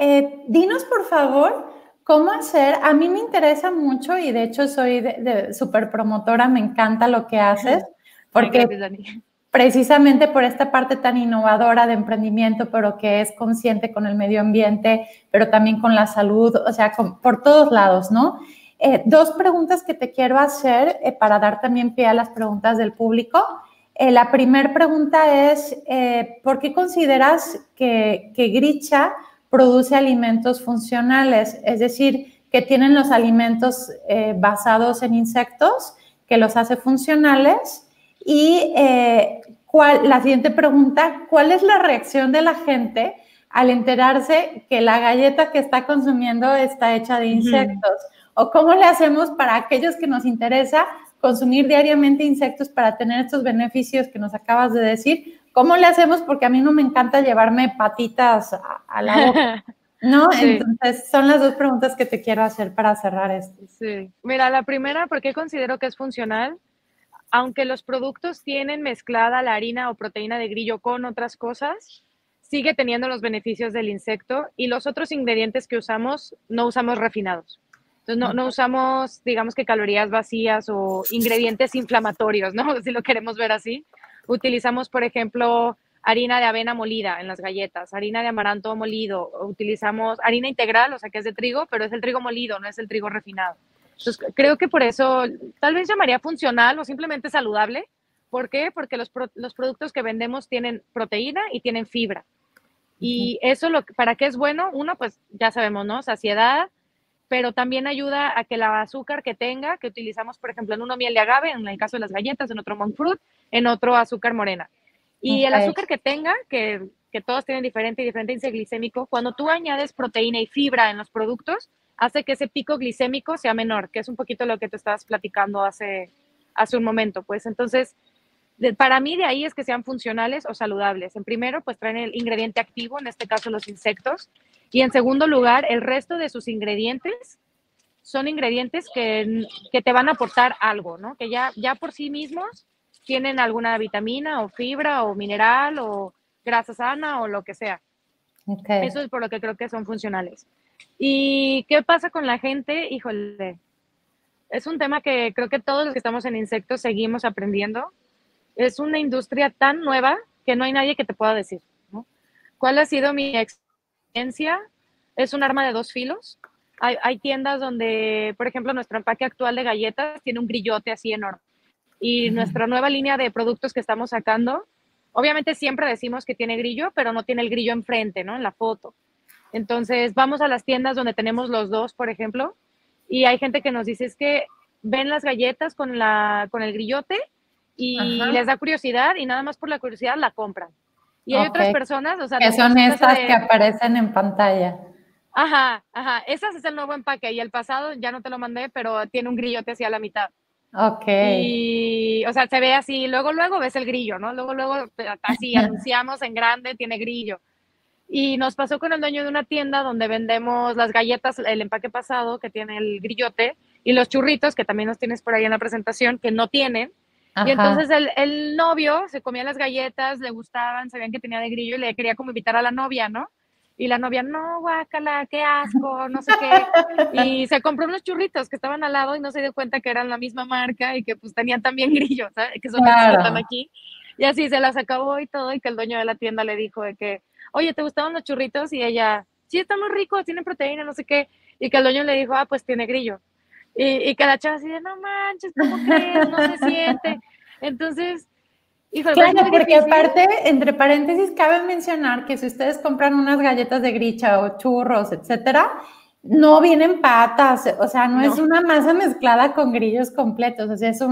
dinos por favor cómo hacer. A mí me interesa mucho y de hecho soy de súper promotora, me encanta lo que haces, porque gracias, Dani. Precisamente por esta parte tan innovadora de emprendimiento, pero que es consciente con el medio ambiente, pero también con la salud, o sea, por todos lados, ¿no? 2 preguntas que te quiero hacer para dar también pie a las preguntas del público. La primera pregunta es, ¿por qué consideras que Gricha produce alimentos funcionales? Es decir, que tienen los alimentos basados en insectos, que los hace funcionales. Y la siguiente pregunta, ¿cuál es la reacción de la gente al enterarse que la galleta que está consumiendo está hecha de insectos? ¿O cómo le hacemos para aquellos que nos interesa consumir diariamente insectos para tener estos beneficios que nos acabas de decir? ¿Cómo le hacemos? Porque a mí no me encanta llevarme patitas a la boca, ¿no? Sí. Entonces, son las 2 preguntas que te quiero hacer para cerrar esto. Sí. Mira, la primera, ¿por qué considero que es funcional? Aunque los productos tienen mezclada la harina o proteína de grillo con otras cosas, sigue teniendo los beneficios del insecto y los otros ingredientes que usamos, no usamos refinados. Entonces, no usamos, digamos que calorías vacías o ingredientes inflamatorios, ¿no? Si lo queremos ver así. Utilizamos, por ejemplo, harina de avena molida en las galletas, harina de amaranto molido, utilizamos harina integral, o sea, que es de trigo, pero es el trigo molido, no es el trigo refinado. Entonces, creo que por eso tal vez llamaría funcional o simplemente saludable. ¿Por qué? Porque los productos que vendemos tienen proteína y tienen fibra. Y eso, ¿para qué es bueno? Uno, pues ya sabemos, ¿no? Saciedad, pero también ayuda a que el azúcar que tenga, que utilizamos, por ejemplo, en uno miel de agave, en el caso de las galletas, en otro monk fruit, en otro azúcar morena. Y el azúcar que tenga, que todos tienen diferente índice glicémico, cuando tú añades proteína y fibra en los productos, hace que ese pico glicémico sea menor, que es un poquito lo que te estabas platicando hace un momento. Pues entonces, para mí de ahí es que sean funcionales o saludables. En primero, pues traen el ingrediente activo, en este caso los insectos, y en segundo lugar, el resto de sus ingredientes son ingredientes que te van a aportar algo, ¿no? Que ya por sí mismos tienen alguna vitamina o fibra o mineral o grasa sana o lo que sea. Okay. Eso es por lo que creo que son funcionales. ¿Y qué pasa con la gente? Híjole, es un tema que creo que todos los que estamos en insectos seguimos aprendiendo. Es una industria tan nueva que no hay nadie que te pueda decir, ¿no? ¿Cuál ha sido mi experiencia? Es un arma de dos filos. Hay tiendas donde, por ejemplo, nuestro empaque actual de galletas tiene un grillote así enorme. Y nuestra nueva línea de productos que estamos sacando, obviamente siempre decimos que tiene grillo, pero no tiene el grillo enfrente, ¿no? En la foto. Entonces, vamos a las tiendas donde tenemos los dos, por ejemplo, y hay gente que nos dice, es que ven las galletas con el grillote y les da curiosidad y nada más por la curiosidad la compran. Y hay otras personas, o sea, que son estas que aparecen en pantalla. Ajá, ese es el nuevo empaque y el pasado ya no te lo mandé, pero tiene un grillote hacia la mitad. Ok. Y, o sea, se ve así, luego ves el grillo, ¿no? Luego así anunciamos en grande, tiene grillo. Y nos pasó con el dueño de una tienda donde vendemos las galletas, el empaque pasado que tiene el grillote y los churritos, que también los tienes por ahí en la presentación, que no tienen. Ajá. Y entonces el novio se comía las galletas, le gustaban, sabían que tenía de grillo y le quería como invitar a la novia, ¿no? Y la novia, no, guácala, qué asco, no sé qué. Y se compró unos churritos que estaban al lado y no se dio cuenta que eran la misma marca y que pues tenían también grillos, ¿sabes? Que son los que están aquí. Y así se las acabó y todo, y que el dueño de la tienda le dijo de que, oye, ¿te gustaban los churritos? Y ella, sí, están muy ricos, tienen proteína, no sé qué. Y que el dueño le dijo, pues tiene grillo. Y que la chava así de, no manches, ¿cómo crees? No se siente. Entonces, híjole, claro, porque aparte, entre paréntesis, cabe mencionar que si ustedes compran unas galletas de gricha o churros, etcétera, no vienen patas, o sea, no es una masa mezclada con grillos completos, o sea, es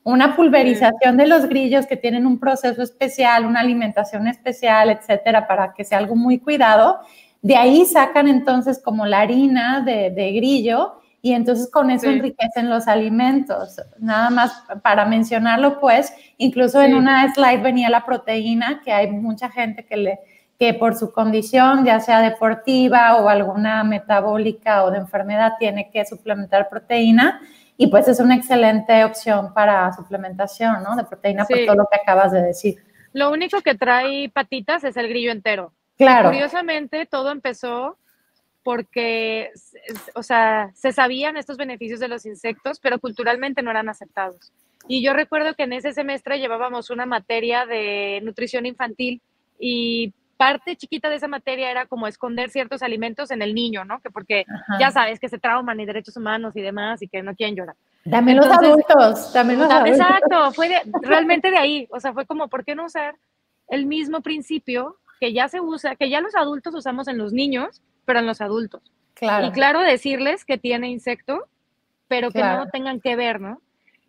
una pulverización de los grillos que tienen un proceso especial, una alimentación especial, etcétera, para que sea algo muy cuidado. De ahí sacan entonces como la harina de grillo y entonces con eso enriquecen los alimentos. Nada más para mencionarlo, pues, incluso en una slide venía la proteína, que hay mucha gente que por su condición, ya sea deportiva o alguna metabólica o de enfermedad, tiene que suplementar proteína. Y pues es una excelente opción para suplementación, ¿no? De proteína por todo lo que acabas de decir. Lo único que trae patitas es el grillo entero. Claro. Y curiosamente, todo empezó porque, o sea, se sabían estos beneficios de los insectos, pero culturalmente no eran aceptados. Y yo recuerdo que en ese semestre llevábamos una materia de nutrición infantil y parte chiquita de esa materia era como esconder ciertos alimentos en el niño, ¿no? Que porque ya sabes que se trauman y derechos humanos y demás y que no quieren llorar. También los adultos, también los adultos. Exacto, fue realmente de ahí. O sea, fue como, ¿por qué no usar el mismo principio que ya se usa, que ya los adultos usamos en los niños, pero en los adultos? Claro. Y claro, decirles que tiene insecto, pero que no tengan que ver, ¿no?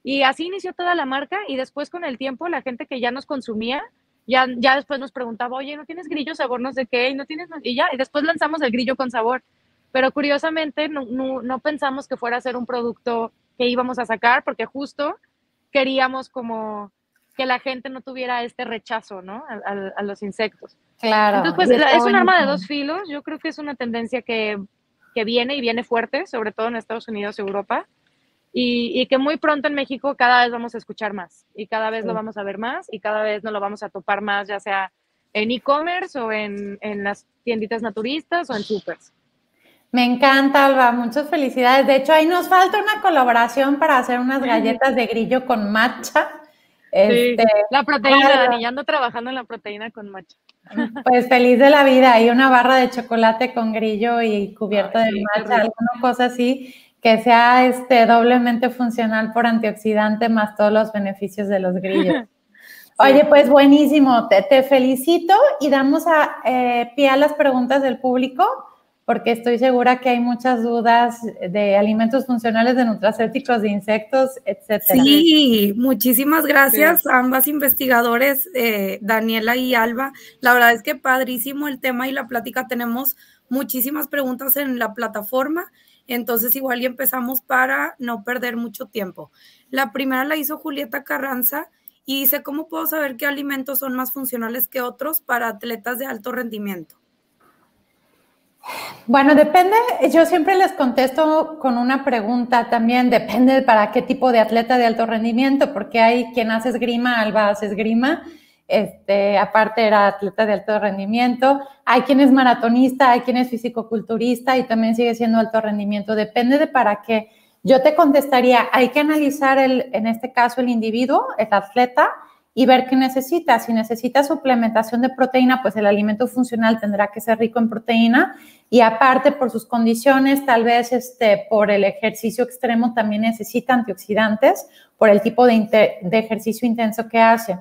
Y así inició toda la marca y después con el tiempo la gente que ya nos consumía, ya después nos preguntaba, oye, ¿no tienes grillo sabor no sé qué? Y después lanzamos el grillo con sabor. Pero curiosamente no pensamos que fuera a ser un producto que íbamos a sacar porque justo queríamos como que la gente no tuviera este rechazo, ¿no? A los insectos. Claro. Entonces, pues es un arma de dos filos. Yo creo que es una tendencia que viene y viene fuerte, sobre todo en Estados Unidos y Europa. Y que muy pronto en México cada vez vamos a escuchar más y cada vez lo vamos a ver más y cada vez nos lo vamos a topar más, ya sea en e-commerce o en las tienditas naturistas o en supers. Me encanta, Alba, muchas felicidades. De hecho, ahí nos falta una colaboración para hacer unas galletas de grillo con matcha. La proteína, Dani, ya ando trabajando en la proteína con matcha. Pues feliz de la vida, y una barra de chocolate con grillo y cubierta de matcha, alguna cosa así, que sea doblemente funcional por antioxidante más todos los beneficios de los grillos. Oye, pues buenísimo, te felicito y damos pie a las preguntas del público, porque estoy segura que hay muchas dudas de alimentos funcionales, de nutracéuticos, de insectos, etcétera. Sí, muchísimas gracias a ambas investigadores, Daniela y Alba. La verdad es que padrísimo el tema y la plática. Tenemos muchísimas preguntas en la plataforma, entonces igual y empezamos para no perder mucho tiempo. La primera la hizo Julieta Carranza y dice, ¿cómo puedo saber qué alimentos son más funcionales que otros para atletas de alto rendimiento? Bueno, depende, yo siempre les contesto con una pregunta también, depende para qué tipo de atleta de alto rendimiento, porque hay quien hace esgrima, Alba hace esgrima, aparte era atleta de alto rendimiento, hay quien es maratonista, hay quien es fisicoculturista y también sigue siendo alto rendimiento, depende de para qué. Yo te contestaría, hay que analizar en este caso el individuo, el atleta, y ver qué necesita. Si necesita suplementación de proteína, pues el alimento funcional tendrá que ser rico en proteína y aparte por sus condiciones, tal vez por el ejercicio extremo también necesita antioxidantes por el tipo de ejercicio intenso que hace.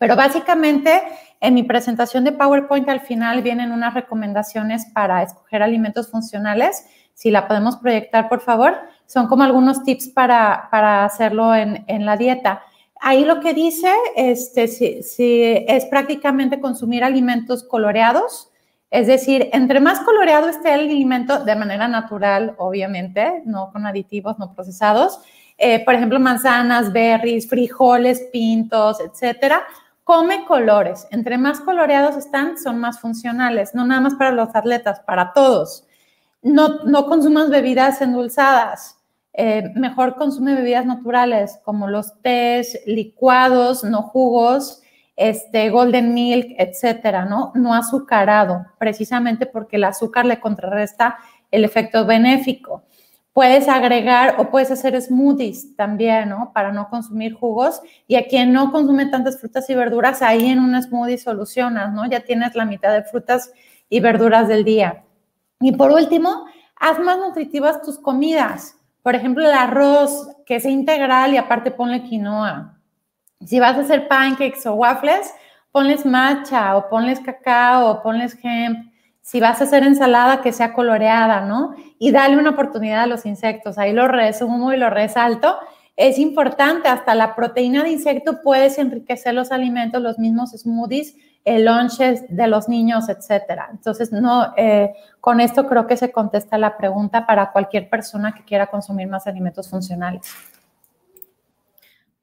Pero básicamente en mi presentación de PowerPoint al final vienen unas recomendaciones para escoger alimentos funcionales. Si la podemos proyectar, por favor. Son como algunos tips para hacerlo en la dieta. Ahí lo que dice si es prácticamente consumir alimentos coloreados, es decir, entre más coloreado esté el alimento de manera natural, obviamente, no con aditivos, no procesados, por ejemplo, manzanas, berries, frijoles, pintos, etcétera, come colores. Entre más coloreados están, son más funcionales, no nada más para los atletas, para todos. No consumas bebidas endulzadas. Mejor consume bebidas naturales como los tés, licuados, no jugos, golden milk, etcétera, ¿no? No azucarado, precisamente porque el azúcar le contrarresta el efecto benéfico. Puedes agregar o puedes hacer smoothies también, ¿no? Para no consumir jugos. Y a quien no consume tantas frutas y verduras, ahí en un smoothie solucionas, ¿no? Ya tienes la mitad de frutas y verduras del día. Y por último, haz más nutritivas tus comidas. Por ejemplo, el arroz, que sea integral y aparte ponle quinoa. Si vas a hacer pancakes o waffles, ponles matcha o ponles cacao o ponles hemp. Si vas a hacer ensalada, que sea coloreada, ¿no? Y dale una oportunidad a los insectos. Ahí lo resumo y lo resalto. Es importante, hasta la proteína de insecto puedes enriquecer los alimentos, los mismos smoothies, lunches de los niños, etcétera. Entonces, con esto creo que se contesta la pregunta para cualquier persona que quiera consumir más alimentos funcionales.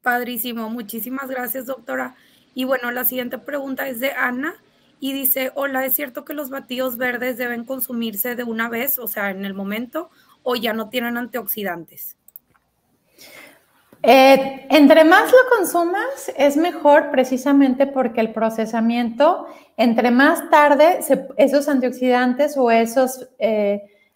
Padrísimo, muchísimas gracias, doctora. Y bueno, la siguiente pregunta es de Ana y dice, hola, ¿es cierto que los batidos verdes deben consumirse de una vez, o sea, en el momento, o ya no tienen antioxidantes? Entre más lo consumas, es mejor precisamente porque el procesamiento, entre más tarde, esos antioxidantes o esos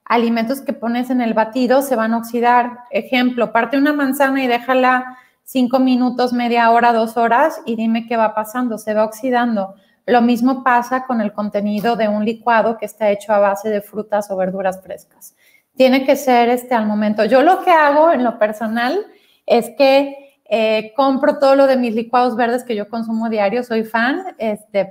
alimentos que pones en el batido se van a oxidar. Ejemplo, parte una manzana y déjala 5 minutos, media hora, 2 horas y dime qué va pasando, se va oxidando. Lo mismo pasa con el contenido de un licuado que está hecho a base de frutas o verduras frescas. Tiene que ser al momento. Yo lo que hago en lo personal es que compro todo lo de mis licuados verdes que yo consumo diario, soy fan,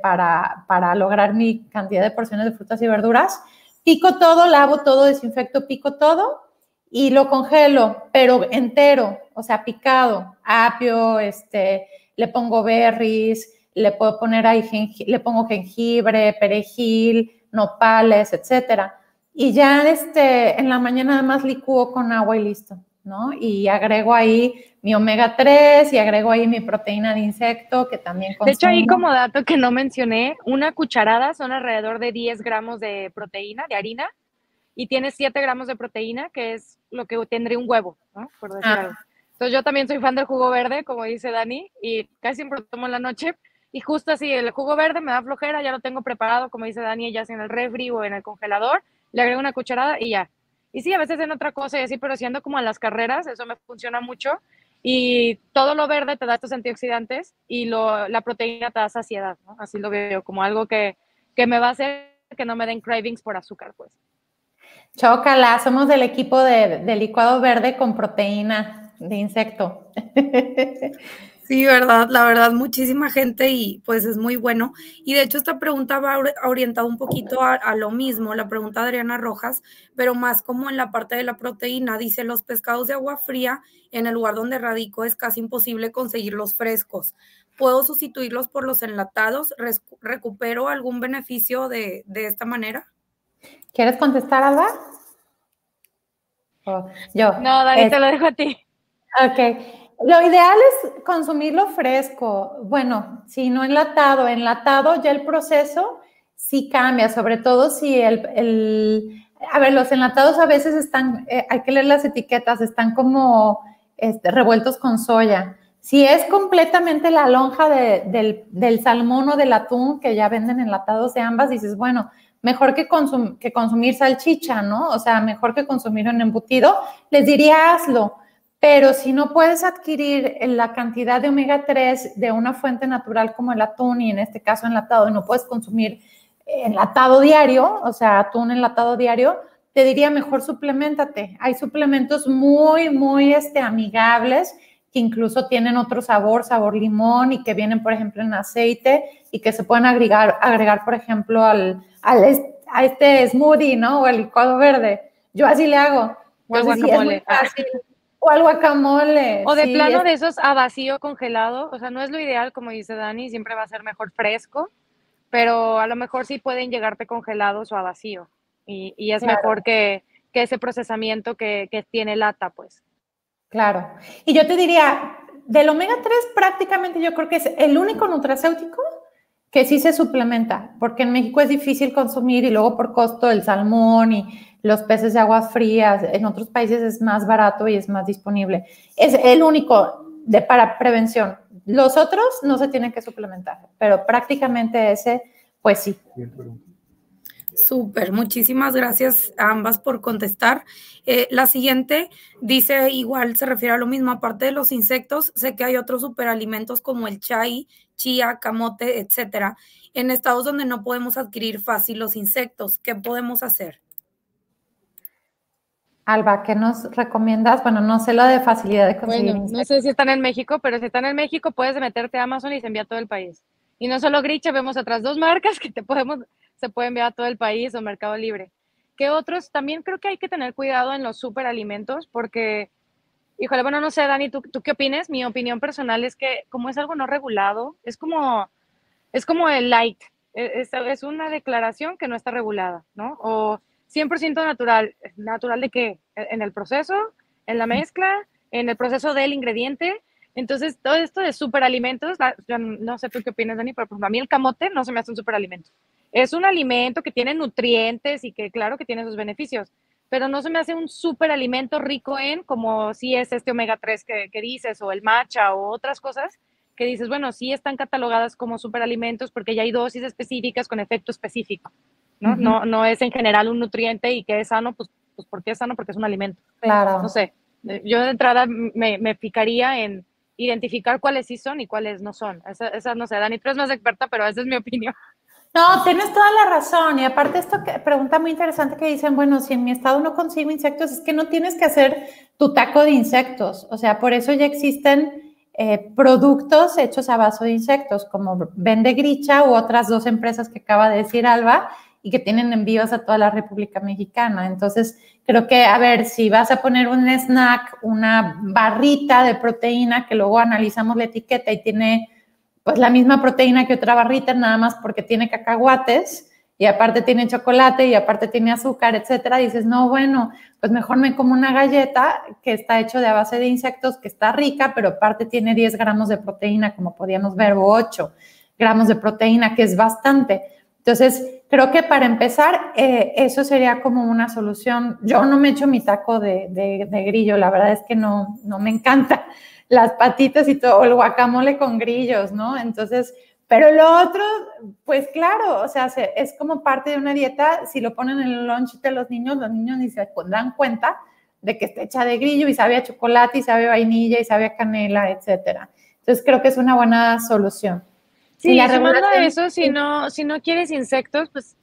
para lograr mi cantidad de porciones de frutas y verduras. Pico todo, lavo todo, desinfecto, pico todo y lo congelo, pero entero, o sea, picado, apio, le pongo berries, le puedo poner ahí, le pongo jengibre, perejil, nopales, etcétera. Y ya en la mañana nada más licúo con agua y listo, ¿no? Y agrego ahí mi omega 3 y agrego ahí mi proteína de insecto que también consumo. De hecho, ahí como dato que no mencioné, una cucharada son alrededor de 10 gramos de proteína, de harina, y tiene 7 gramos de proteína, que es lo que tendría un huevo, ¿no? Por decir algo. Entonces yo también soy fan del jugo verde, como dice Dani, y casi siempre lo tomo en la noche, y justo así, el jugo verde me da flojera, ya lo tengo preparado, como dice Dani, ya sea en el refri o en el congelador, le agrego una cucharada y ya. Y sí, a veces en otra cosa y así, pero siendo como en las carreras, eso me funciona mucho. Y todo lo verde te da estos antioxidantes y la proteína te da saciedad, ¿no? Así lo veo, como algo que me va a hacer que no me den cravings por azúcar, pues. Chócala, somos del equipo de licuado verde con proteína de insecto. Sí, verdad, la verdad, muchísima gente y pues es muy bueno. Y de hecho esta pregunta va orientada un poquito a lo mismo, la pregunta de Adriana Rojas, pero más como en la parte de la proteína. Dice, los pescados de agua fría en el lugar donde radico es casi imposible conseguirlos frescos. ¿Puedo sustituirlos por los enlatados? ¿Recupero algún beneficio de esta manera? ¿Quieres contestar, Alba? ¿O yo? No, Dani, te lo dejo a ti. Ok. Lo ideal es consumirlo fresco. Bueno, si no enlatado. Enlatado ya el proceso sí cambia, sobre todo si a ver, los enlatados a veces están, hay que leer las etiquetas, están como revueltos con soya. Si es completamente la lonja del salmón o del atún, que ya venden enlatados de ambas, dices, bueno, mejor que consumir salchicha, ¿no? O sea, mejor que consumir un embutido. Les diría, hazlo. Pero si no puedes adquirir la cantidad de omega 3 de una fuente natural como el atún, y en este caso enlatado, y no puedes consumir enlatado diario, o sea, atún enlatado diario, te diría mejor suplementate. Hay suplementos muy, muy amigables que incluso tienen otro sabor limón, y que vienen, por ejemplo, en aceite y que se pueden agregar por ejemplo, a este smoothie, ¿no? O al licuado verde. Yo así le hago. O al guacamole. O al guacamole. O de plano de esos a vacío congelado. O sea, no es lo ideal, como dice Dani, siempre va a ser mejor fresco, pero a lo mejor sí pueden llegarte congelados o a vacío. Y es mejor que ese procesamiento que tiene lata, pues. Claro. Y yo te diría, del omega 3 prácticamente yo creo que es el único nutracéutico que sí se suplementa, porque en México es difícil consumir, y luego por costo el salmón y los peces de aguas frías, en otros países es más barato y es más disponible. Es el único para prevención. Los otros no se tienen que suplementar, pero prácticamente ese, pues sí. Súper, muchísimas gracias a ambas por contestar. La siguiente dice, igual se refiere a lo mismo, aparte de los insectos, sé que hay otros superalimentos como el chai, chía, camote, etcétera, en estados donde no podemos adquirir fácil los insectos. ¿Qué podemos hacer? Alba, ¿qué nos recomiendas? Bueno, no sé lo de facilidad de conseguir insectos. No sé si están en México, pero si están en México puedes meterte a Amazon y se envía a todo el país. Y no solo Gricha, vemos otras 2 marcas que se puede enviar a todo el país, o Mercado Libre. ¿Qué otros? También creo que hay que tener cuidado en los superalimentos porque, híjole, bueno, no sé, Dani, ¿tú qué opinas? Mi opinión personal es que como es algo no regulado, es como el light, es una declaración que no está regulada, ¿no? O 100% ¿natural de qué? En el proceso, en la mezcla, en el proceso del ingrediente. Entonces, todo esto de superalimentos, yo no sé tú qué opinas, Dani, pero para mí el camote no se me hace un superalimento. Es un alimento que tiene nutrientes y que claro que tiene sus beneficios, pero no se me hace un superalimento rico en, como si es este omega 3 que dices, o el matcha, o otras cosas que dices, bueno, sí están catalogadas como superalimentos porque ya hay dosis específicas con efecto específico, ¿no? Uh-huh. No es en general un nutriente y que es sano, pues ¿por qué es sano? Porque es un alimento. Claro. No sé, yo de entrada me picaría en identificar cuáles sí son y cuáles no son. Esa no sé, Dani, tú eres más experta, pero esa es mi opinión. No, tienes toda la razón. Y aparte esto, pregunta muy interesante que dicen, bueno, si en mi estado no consigo insectos, es que no tienes que hacer tu taco de insectos. O sea, por eso ya existen productos hechos a base de insectos, como Vende Gricha u otras 2 empresas que acaba de decir Alba, y que tienen envíos a toda la República Mexicana. Entonces, creo que, a ver, si vas a poner un snack, una barrita de proteína, que luego analizamos la etiqueta y tiene pues la misma proteína que otra barrita, nada más porque tiene cacahuates, y aparte tiene chocolate, y aparte tiene azúcar, etcétera, dices, no, bueno, pues mejor me como una galleta que está hecho de a base de insectos, que está rica, pero aparte tiene 10 gramos de proteína, como podíamos ver, o 8 gramos de proteína, que es bastante. Entonces, creo que para empezar, eso sería como una solución. Yo no me echo mi taco de grillo, la verdad es que no me encanta las patitas y todo, el guacamole con grillos, ¿no? Entonces, pero lo otro, pues claro, o sea, es como parte de una dieta. Si lo ponen en el lunch de los niños ni se dan cuenta de que está hecha de grillo y sabe a chocolate y sabe a vainilla y sabe a canela, etcétera. Entonces, creo que es una buena solución. Sí, y sumando a eso, si no quieres insectos, pues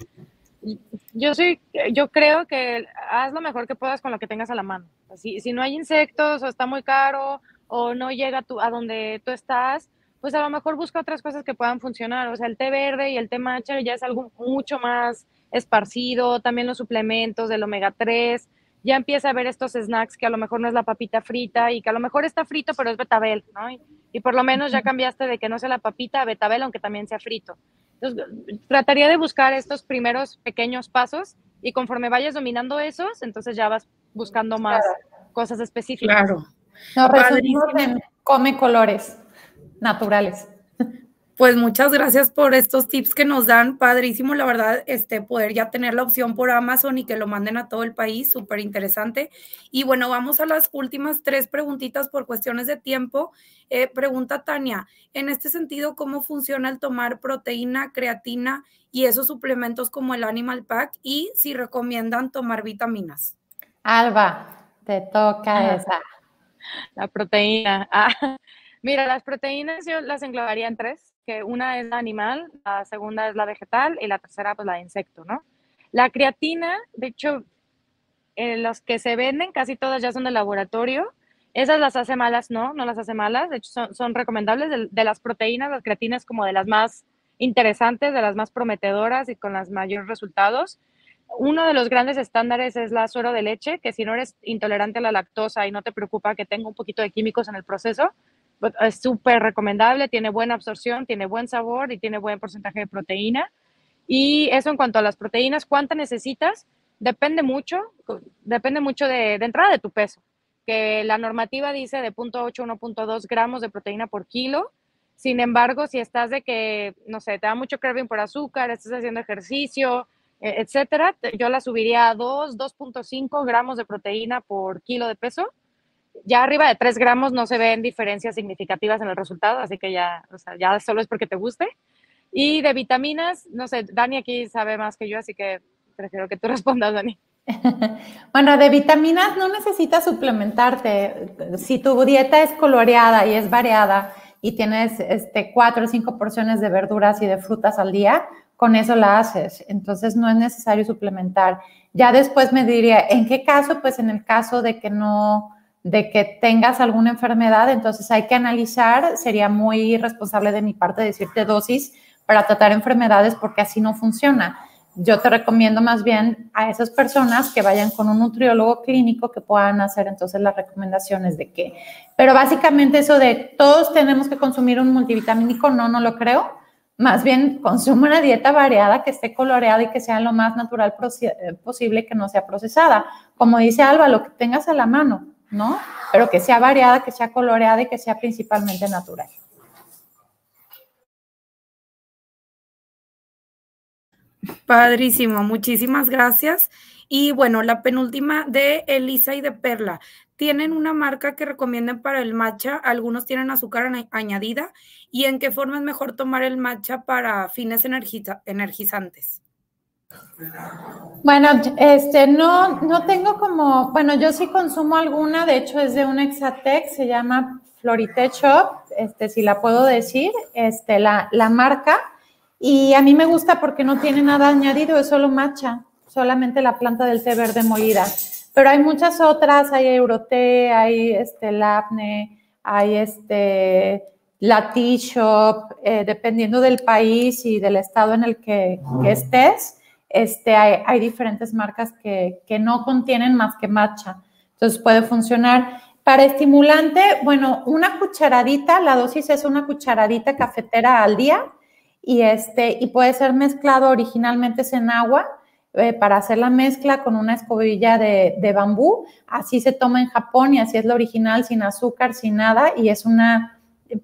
yo creo que haz lo mejor que puedas con lo que tengas a la mano. Si no hay insectos o está muy caro o no llega a donde tú estás, pues a lo mejor busca otras cosas que puedan funcionar. O sea, el té verde y el té matcha ya es algo mucho más esparcido. También los suplementos del omega 3. Ya empieza a ver estos snacks que a lo mejor no es la papita frita y que a lo mejor está frito, pero es betabel, ¿no? Y por lo menos ya cambiaste de que no sea la papita a betabel, aunque también sea frito. Entonces, trataría de buscar estos primeros pequeños pasos y conforme vayas dominando esos, entonces ya vas buscando más cosas específicas. Claro. Nos resumimos en come colores naturales. Pues muchas gracias por estos tips que nos dan, padrísimo, la verdad, poder ya tener la opción por Amazon y que lo manden a todo el país, súper interesante. Y bueno, vamos a las últimas 3 preguntitas por cuestiones de tiempo. Pregunta Tania, en este sentido, ¿cómo funciona el tomar proteína, creatina y esos suplementos como el Animal Pack? Y si recomiendan tomar vitaminas. Alba, te toca esa. La proteína. Mira, las proteínas yo las englobaría en 3, que una es la animal, la segunda es la vegetal y la tercera pues la de insecto, ¿no? La creatina, de hecho, los que se venden casi todas ya son de laboratorio. Esas las hace malas, no las hace malas, de hecho son recomendables. De las proteínas, las creatinas como de las más interesantes, de las más prometedoras y con los mayores resultados. Uno de los grandes estándares es la suero de leche, que si no eres intolerante a la lactosa y no te preocupa que tenga un poquito de químicos en el proceso, pues es súper recomendable, tiene buena absorción, tiene buen sabor y tiene buen porcentaje de proteína. Y eso en cuanto a las proteínas, ¿cuántas necesitas? Depende mucho de entrada de tu peso, que la normativa dice de 0.8 a 1.2 gramos de proteína por kilo. Sin embargo, si estás de que, no sé, te da mucho craving por azúcar, estás haciendo ejercicio, etcétera, yo la subiría a 2.5 gramos de proteína por kilo de peso. Ya arriba de 3 gramos no se ven diferencias significativas en el resultado, así que ya, o sea, ya solo es porque te guste. Y de vitaminas, no sé, Dani aquí sabe más que yo, así que prefiero que tú respondas, Dani. Bueno, de vitaminas no necesitas suplementarte. Si tu dieta es coloreada y es variada y tienes 4 o 5 porciones de verduras y de frutas al día, con eso la haces. Entonces no es necesario suplementar. Ya después me diría, ¿en qué caso? Pues en el caso de que tengas alguna enfermedad, entonces hay que analizar. Sería muy irresponsable de mi parte decirte dosis para tratar enfermedades porque así no funciona. Yo te recomiendo más bien a esas personas que vayan con un nutriólogo clínico que puedan hacer entonces las recomendaciones de qué. Pero básicamente eso de todos tenemos que consumir un multivitamínico, no lo creo. Más bien consume una dieta variada que esté coloreada y que sea lo más natural posible, que no sea procesada. Como dice Alba, lo que tengas a la mano, ¿no? Pero que sea variada, que sea coloreada y que sea principalmente natural. Padrísimo, muchísimas gracias. Y bueno, la penúltima de Elisa y de Perla. ¿Tienen una marca que recomienden para el matcha? Algunos tienen azúcar añadida. ¿Y en qué forma es mejor tomar el matcha para fines energizantes? Bueno, no tengo como, bueno, yo sí consumo alguna, de hecho es de un Exatec, se llama Floritech Shop, si la puedo decir, la marca. Y a mí me gusta porque no tiene nada añadido, es solo matcha, solamente la planta del té verde molida. Pero hay muchas otras, hay Euroté, hay Labne, hay la Tea Shop, dependiendo del país y del estado en el que estés, hay diferentes marcas que no contienen más que matcha. Entonces puede funcionar. Para estimulante, bueno, una cucharadita, la dosis es una cucharadita cafetera al día. Y puede ser mezclado originalmente en agua para hacer la mezcla con una escobilla de bambú. Así se toma en Japón y así es lo original, sin azúcar, sin nada. Y es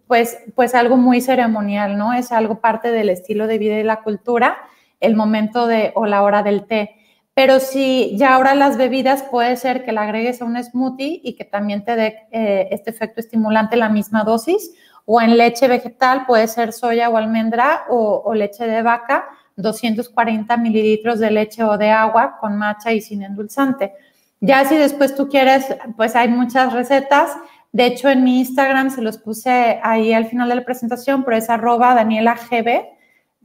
pues algo muy ceremonial, ¿no? Es algo parte del estilo de vida y la cultura, el momento o la hora del té. Pero si ya ahora las bebidas puede ser que la agregues a un smoothie y que también te dé este efecto estimulante la misma dosis. O en leche vegetal, puede ser soya o almendra o leche de vaca, 240 mililitros de leche o de agua con matcha y sin endulzante. Ya si después tú quieres, pues hay muchas recetas. De hecho, en mi Instagram se los puse ahí al final de la presentación, pero es @DanielaGB,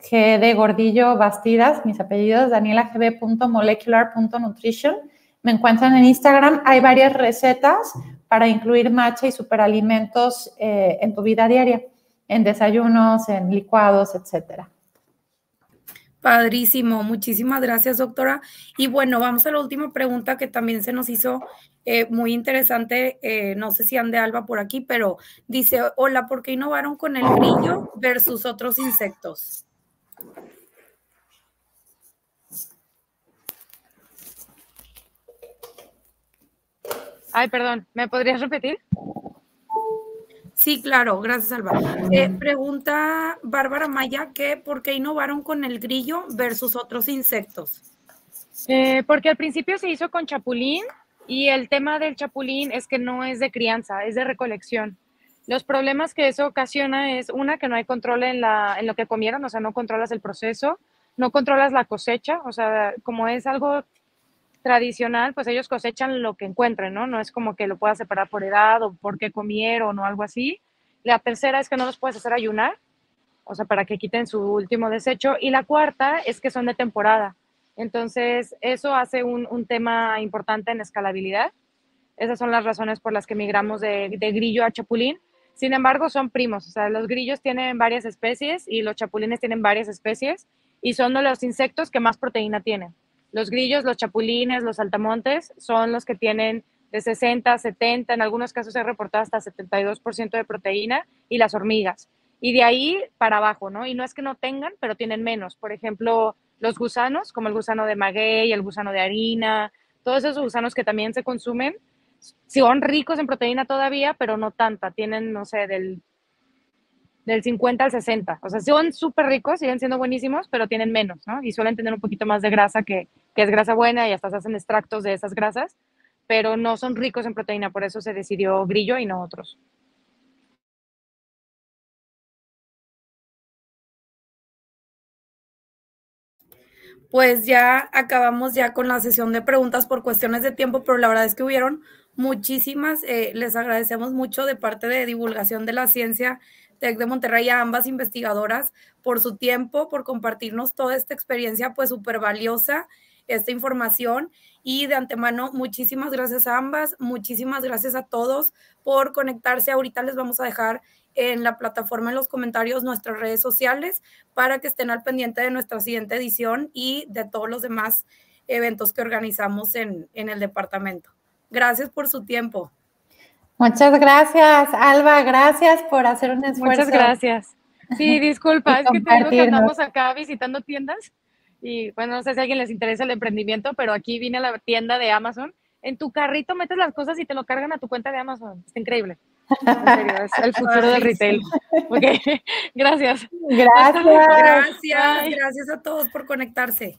G de Gordillo Bastidas, mis apellidos, danielagb.molecular.nutrition. Me encuentran en Instagram, hay varias recetas para incluir matcha y superalimentos en tu vida diaria, en desayunos, en licuados, etcétera. Padrísimo, muchísimas gracias, doctora. Y bueno, vamos a la última pregunta que también se nos hizo muy interesante. No sé si ande Alba por aquí, pero dice, hola, ¿por qué innovaron con el grillo versus otros insectos? Ay, perdón, ¿me podrías repetir? Sí, claro, gracias, Alba. Pregunta Bárbara Maya que ¿por qué innovaron con el grillo versus otros insectos? Porque al principio se hizo con chapulín y el tema del chapulín es que no es de crianza, es de recolección. Los problemas que eso ocasiona es, una, que no hay control en lo que comieron, o sea, no controlas el proceso, no controlas la cosecha, o sea, como es algo tradicional, pues ellos cosechan lo que encuentren, ¿no? No es como que lo puedas separar por edad o por qué comieron o algo así. La tercera es que no los puedes hacer ayunar, o sea, para que quiten su último desecho. Y la cuarta es que son de temporada. Entonces, eso hace un tema importante en escalabilidad. Esas son las razones por las que migramos de grillo a chapulín. Sin embargo, son primos. O sea, los grillos tienen varias especies y los chapulines tienen varias especies y son de los insectos que más proteína tienen. Los grillos, los chapulines, los saltamontes son los que tienen de 60, 70, en algunos casos se ha reportado hasta 72% de proteína, y las hormigas. Y de ahí para abajo, ¿no? Y no es que no tengan, pero tienen menos. Por ejemplo, los gusanos, como el gusano de maguey, el gusano de harina, todos esos gusanos que también se consumen, son ricos en proteína todavía, pero no tanta. Tienen, no sé, del 50 al 60. O sea, son súper ricos, siguen siendo buenísimos, pero tienen menos, ¿no? Y suelen tener un poquito más de grasa, que es grasa buena, y hasta se hacen extractos de esas grasas, pero no son ricos en proteína, por eso se decidió grillo y no otros. Pues ya acabamos ya con la sesión de preguntas por cuestiones de tiempo, pero la verdad es que hubieron muchísimas. Les agradecemos mucho de parte de Divulgación de la Ciencia TEC de Monterrey a ambas investigadoras por su tiempo, por compartirnos toda esta experiencia pues súper valiosa, esta información, y de antemano muchísimas gracias a ambas, muchísimas gracias a todos por conectarse. Ahorita les vamos a dejar en la plataforma, en los comentarios, nuestras redes sociales para que estén al pendiente de nuestra siguiente edición y de todos los demás eventos que organizamos en el departamento. Gracias por su tiempo. Muchas gracias, Alba. Gracias por hacer un esfuerzo. Muchas gracias. Sí, disculpa, es que te digo que andamos acá visitando tiendas y bueno, no sé si a alguien les interesa el emprendimiento, pero aquí vine a la tienda de Amazon. En tu carrito metes las cosas y te lo cargan a tu cuenta de Amazon. Está increíble. En serio, es el futuro del retail. Ok, gracias. Gracias. Gracias a todos por conectarse.